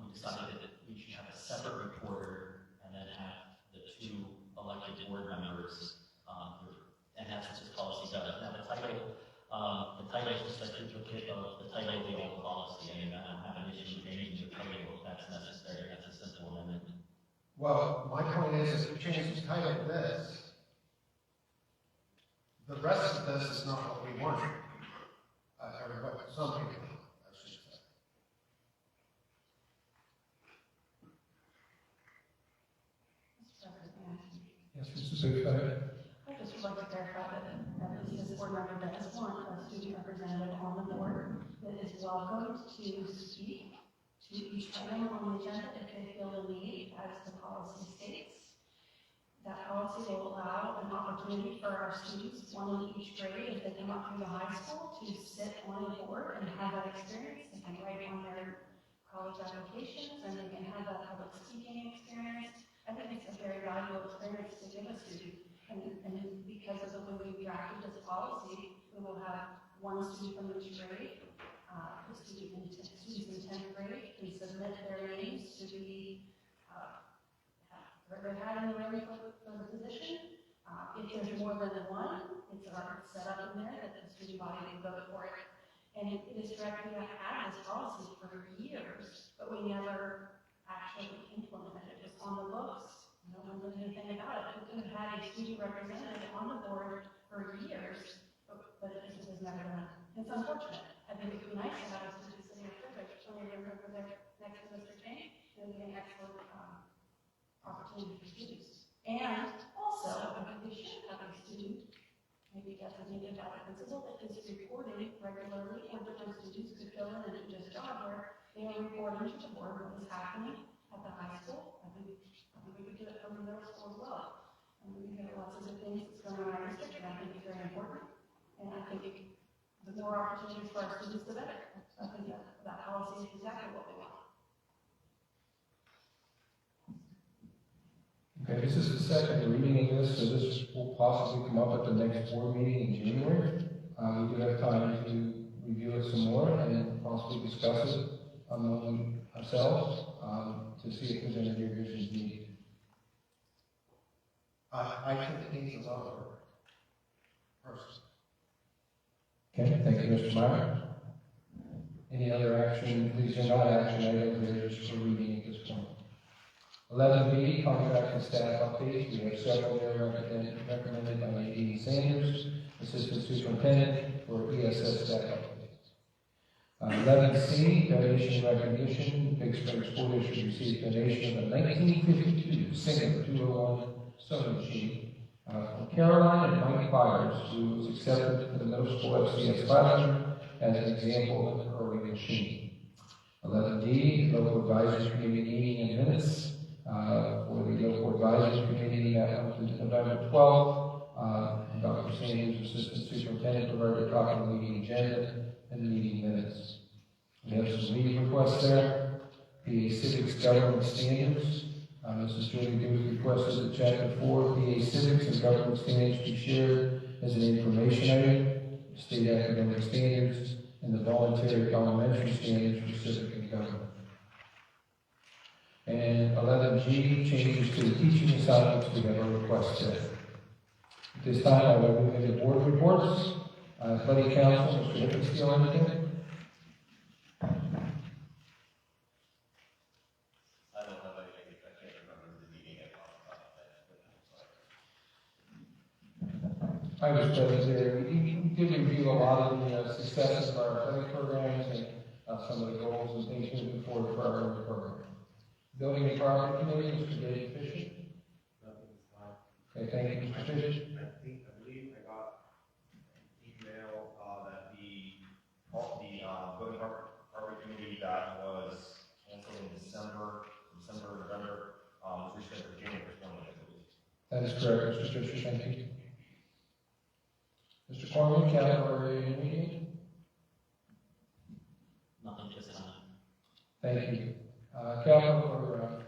we decided that we should have a separate reporter and then have the two elected board members, and that's what this policy does. Now the title is just a duplicate of the title of the old policy, and I don't have an issue changing the title if that's necessary. That's a simple amendment. Well, my point is, if we change the title of this, the rest of this is not what we want. Or what some people want, I should say. Yes, Mr. Secretary. I just would like to clarify that at least this board member does want a student representative on the board that is welcome to speak to each item on the agenda if they feel the need, as the policy states. That policy will allow an opportunity for our students, one in each grade, if they come up through the high school, to sit on a board and have that experience. They can write on their college applications, and they can have that public speaking experience. I think it's a very valuable experience to give a student. And because of the way we drafted this policy, we will have one student from each grade. The students in 10th grade can submit their names to be they're had in the running for the position. If there's more than one, it's set up in there that the student body will go for it. And it is directly had this policy for years, but we never actually implemented it. It was on the books. No one knew anything about it. We could have had a student representative on the board for years, but it just was never done. It's unfortunate. I think it would be nice to have a student sitting up there, but when you remember there next to Mr. King, it would be an excellent opportunity for students. And also, I think we should have a student, maybe designated by the principal, that is reporting regularly, and different students could fill in and do this job where they are reporting to the board what is happening at the high school. I think we could do it from the middle school as well. And we have lots of good things that's going on in our district, and I think it's very important. And I think the more opportunities for our students, the better. I think that policy is exactly what we want. Okay, this is the second reading of this, so this will possibly come up at the next board meeting in January. We do have time to review it some more and possibly discuss it among ourselves to see if there's any revisions needed. I think it needs a lot of work. Personally. Okay, thank you, Mr. Meyer. Any other action? These are not action items, they're just for reading at this point. 11B, contract and staff updates. We have several there recommended by A.D. Sanders, Assistant Superintendent, for ESS staff updates. 11C, donation recognition. Big Spring School District received donation of a 1952 Singer 201 sewing machine from Caroline and Mike Byers, who was accepted to the middle school FCS classroom as an example of an early machine. 11D, local advisory committee meeting and minutes. For the local advisory committee that went to November 12th. Dr. Sanders, Assistant Superintendent, provided a copy of the meeting agenda and the meeting minutes. We have some meeting requests there. PA Civics Government Standards. Mrs. Julie Dewey requested that Chapter 4, PA Civics and Government Standards be shared as an information item. State academic standards and the voluntary elementary standards for civic and government. And 11G, changes to the teaching assignments. We have a request there. At this time, I will move into board reports. Buddy Council, Mr. Hickinsdale, anything? I don't have anything, I can't remember the meeting I talked about that. I was present there. We did review a lot of the successes of our athletic programs and some of the goals and things moving forward for our program. Building and Property Committee, Mr. Dave Fisher. Okay, thank you, Mr. Fisher. I believe I got an email that the Building Property Committee that was canceled in December, November, policies are set for January 20th, I believe. That is correct, Mr. Fisher, thank you. Mr. Corman, category meeting? Nothing this time. Thank you.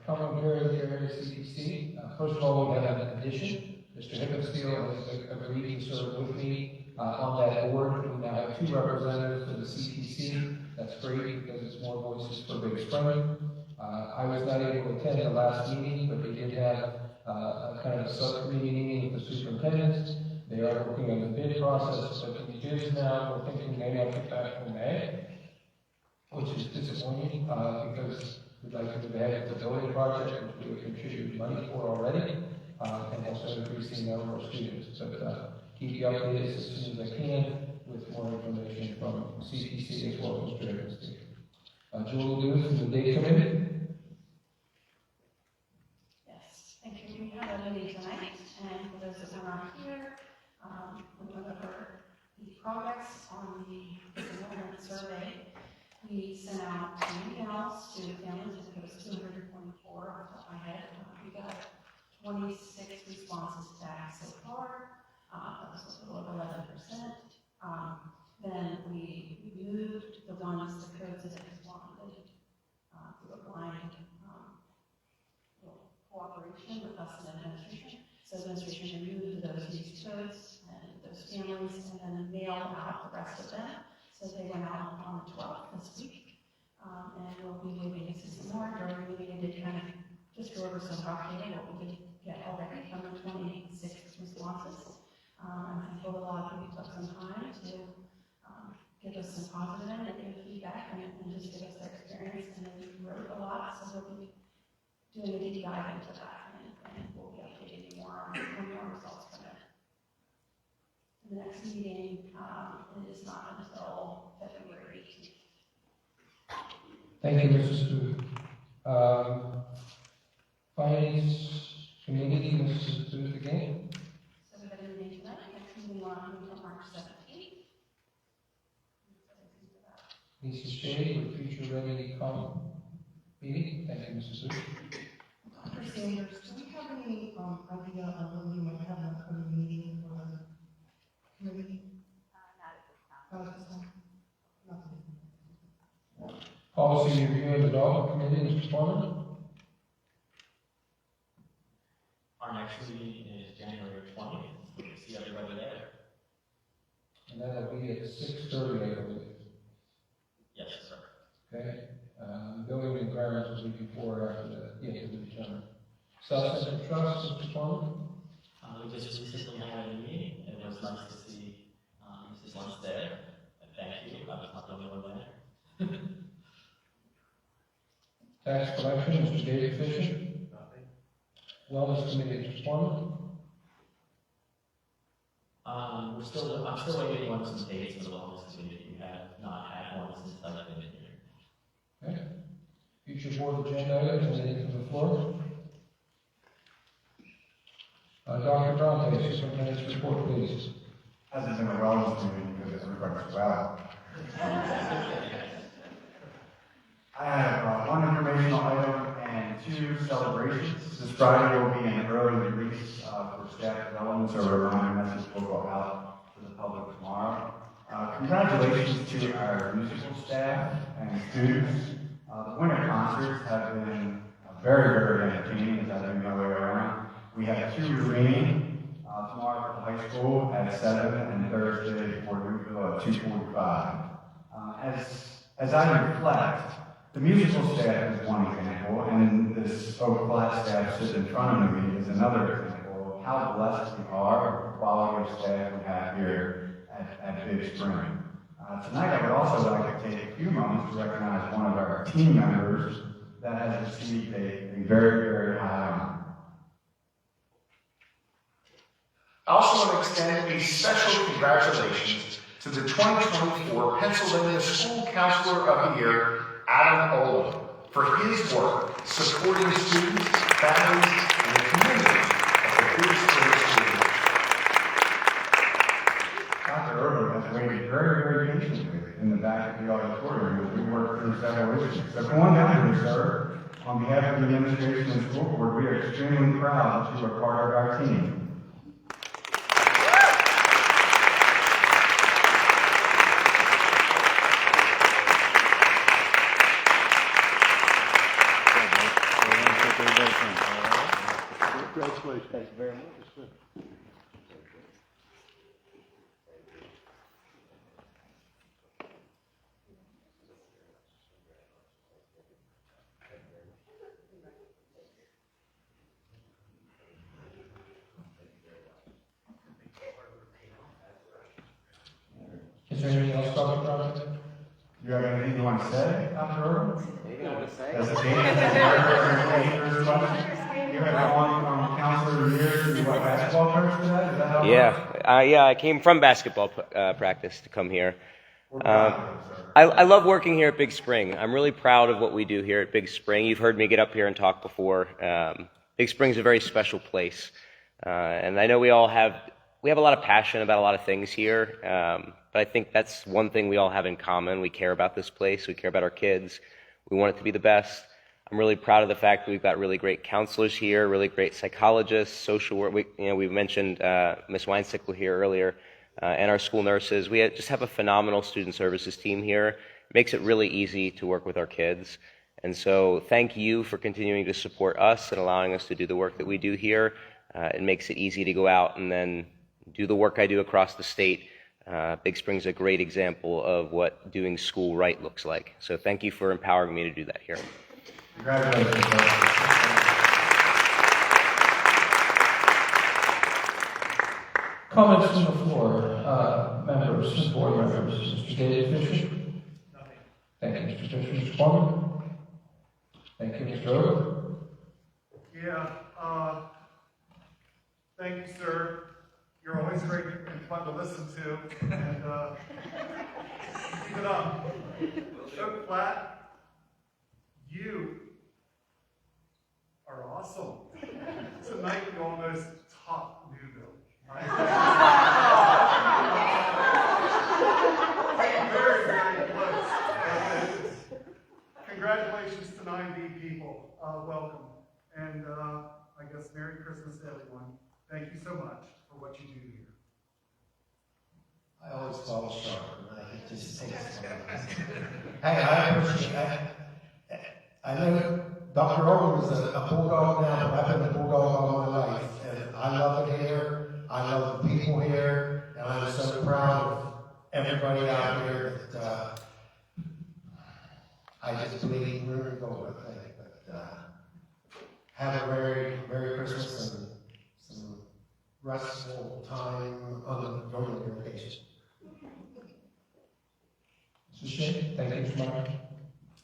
Common area CTC. First of all, we have an addition. Mr. Hickensteel has agreed to serve with me on that board. We now have 2 representatives for the CTC. That's great because it's more voices for Big Spring. I was not able to attend the last meeting, but we did have a kind of a subcommittee meeting with the superintendents. They are working on the bid process, but the bids now, we're thinking maybe I'll get back in May, which is disappointing because we'd like to move ahead with the building project, which we would contribute money for already, and also increasing the number of students. But keep you updated as soon as I can with more information from CPC as well as Mr. Hickensteel. Julie Lewis from the Date Committee. Yes, thank you. We have a meeting tonight, and for those that were not here, we went over the progress on the enrollment survey. We sent out 2 emails to families, I think it was 224 off the top of my head. We got 26 responses back so far. That was a little over 11%. Then we moved the ones, the codes that responded through a blind cooperation with us and administration. So administration removed those used codes and those families and then mailed out the rest of them. So they went out on the 12th this week. And we'll be waiting to see some more. During the meeting, I did kind of just go over some rough data, what we did get already from the 26 responses. And I think a lot of people took some time to give us some positive and negative feedback and just give us their experience. And then we wrote a lot, so we'll be doing a deep dive into that. And we'll be updating you more on when our results come in. The next meeting is not until February 18th. Thank you, Mrs. Booth. Finance Committee, Mrs. Booth again. So we've got a meeting tonight, next meeting on March 17th. Lisa Shea with Future Ready Common Meeting. Thank you, Mrs. Booth. Dr. Sanders, do we have any idea of when we might have an upcoming meeting for the committee? Not at this time. Nothing. Policy Review and Development Committee, Mr. Foreman. Our next meeting is January 20th. We'll see everybody there. And that'll be at 6:30, I believe. Yes, sir. Okay. Building and grounds will be before or after that. Yeah, to be determined. South Central Trust, Mr. Foreman. We just recently had a meeting. It was nice to see Mrs. Luntz there. Thank you. I was not the only one there. Tax Collection, Mr. David Fisher. Wellness Committee, Mr. Foreman. I'm still waiting on some dates for the wellness committee. We have not had one since I've been here. Okay. Future board agenda items, anything from the floor? Dr. Bronte, Superintendent's report, please. Hasn't been a wellness meeting because everybody's well. I have 1 informational item and 2 celebrations. This Friday will be an early release for staff development, so a reminder message will go out to the public tomorrow. Congratulations to our musical staff and students. The winter concerts have been very, very entertaining, as I've been my way around. We have 2 remaining tomorrow at the high school at 7 and Thursday for Newville at 2:45. As I reflect, the musical staff is one example, and this overclass staff sitting in front of me is another example of how blessed we are with the quality of staff we have here at Big Spring. Tonight I would also like to take a few moments to recognize one of our team members that has received a very, very high honor. I also want to extend a special congratulations to the 2024 Pennsylvania School Counselor of the Year, Adam Ola, for his work supporting students, families, and the community of the Big Spring School. Dr. Irvin has waited very, very patiently in the back of the auditorium as we work through several issues. So come on down here, sir. On behalf of the administration and school board, we are extremely proud that you are part of our team. Congratulations. Thank you very much. Is there anything else, Dr. Brown? Do you have anything you want to say, Dr. Irwin? Anything you want to say? As a you have gone counselor years to what, basketball coach for that? Is that how it works? Yeah, I came from basketball practice to come here. I love working here at Big Spring. I'm really proud of what we do here at Big Spring. You've heard me get up here and talk before. Big Spring's a very special place. And I know we have a lot of passion about a lot of things here. But I think that's one thing we all have in common. We care about this place. We care about our kids. We want it to be the best. I'm really proud of the fact that we've got really great counselors here, really great psychologists, social work. We mentioned Ms. Weinsickle here earlier, and our school nurses. We just have a phenomenal student services team here. It makes it really easy to work with our kids. And so thank you for continuing to support us and allowing us to do the work that we do here. It makes it easy to go out and then do the work I do across the state. Big Spring's a great example of what doing school right looks like. So thank you for empowering me to do that here. Congratulations. Comments from the floor, members, board members. Mr. David Fisher? Nothing. Thank you, Mr. Fisher. Mr. Foreman? Thank you, Mr. Oak? Yeah, thank you, sir. You're always great and fun to listen to, and keep it up. Oak Flat, you are awesome. Tonight you almost topped Newville. Very, very close. Congratulations to 9D people. Welcome. And I guess Merry Christmas to everyone. Thank you so much for what you do here. I always fall short, and I just think it's Hey, I appreciate that. I know Dr. Owen was a bulldog now, but I've been a bulldog all my life, and I love it here. I love the people here, and I'm so proud of everybody out here that I just believe we're going to go with it. But have a very Merry Christmas and some restful time during your vacation. Mr. Shea? Thank you, Mr. Meyer.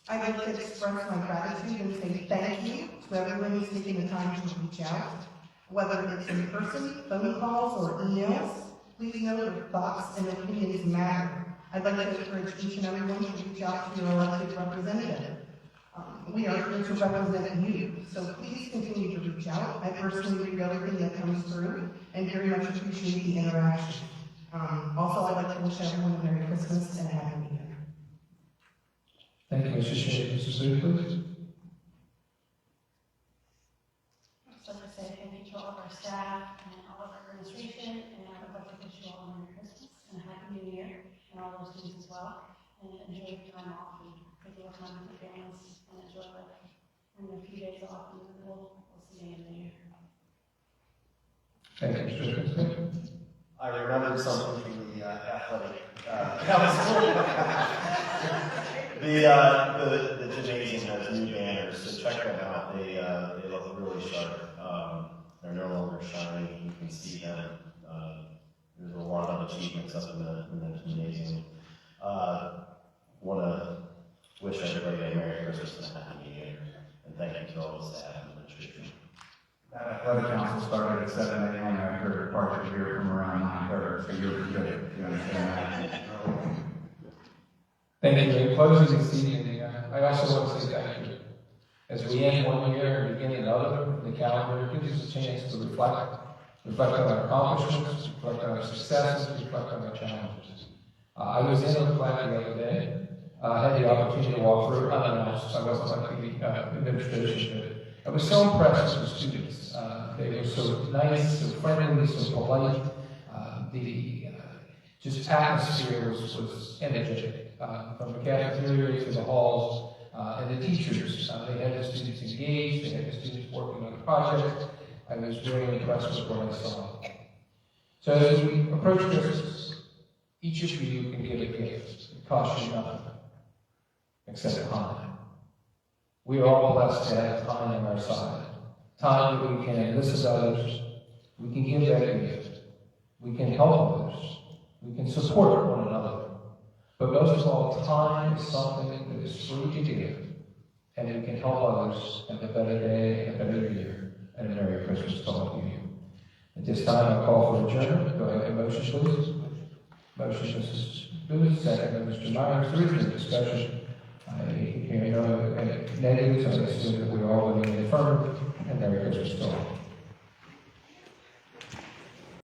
I'd like to express my gratitude and say thank you to everyone who's taking the time to reach out. Whether it's in person, phone calls, or emails, please know your thoughts and opinions matter. I'd like to encourage each and everyone to reach out to your elected representative. We are here to represent you, so please continue to reach out. I personally read everything that comes through and very much appreciate the interaction. Also, I'd like to wish everyone a Merry Christmas and a Happy New Year. Thank you, Mr. Shea. Mr. Sue, please. I'd like to say thank you to all of our staff and all of our administration, and I would like to wish you all a Merry Christmas and a Happy New Year, and all those students as well, and enjoy your time off and take a little time with your families and enjoy life. And a few days off, and then we'll see you in the new year. Thank you, Mr. Smith. I remembered something from the athletic council. The gymnasium has new banners, so check them out. They look really sharp. They're no longer shiny. You can see them. There's a lot of achievements up in the gymnasium. Want to wish everybody a Merry Christmas and a Happy New Year, and thank you to all the staff and administration. That athletic council started at 7 a.m. after a departure here from around 9:30, so you're good. You understand that? Thank you. In closing this evening, I also want to say thank you. As we end one year and begin another, the calendar gives us a chance to reflect on our accomplishments, reflect on our successes, reflect on our challenges. I was in Oak Flat the other day. I had the opportunity to walk through unannounced. I wasn't like the administration, but I was so impressed with the students. They were so nice, so friendly, so polite. The just atmosphere was energetic, from the cafeteria to the halls, and the teachers. They had the students engaged, they had the students working on projects. I was very impressed with what I saw. So as we approach Christmas, each of you can give a gift. It costs you nothing, except time. We are all blessed to have time on our side. Time that we can listen to others, we can give that gift, we can help others, we can support one another. But most of all, time is something that is free to give, and we can help others have a better day, and a better year, and a Merry Christmas to all of you. At this time, I call for adjournment. Do I have a motion, please? Motion, Mrs. Booth, second by Mr. Myers. There is no discussion. I hear no negatives. I assume that we are all voting in the affirmative, and Merry Christmas to all.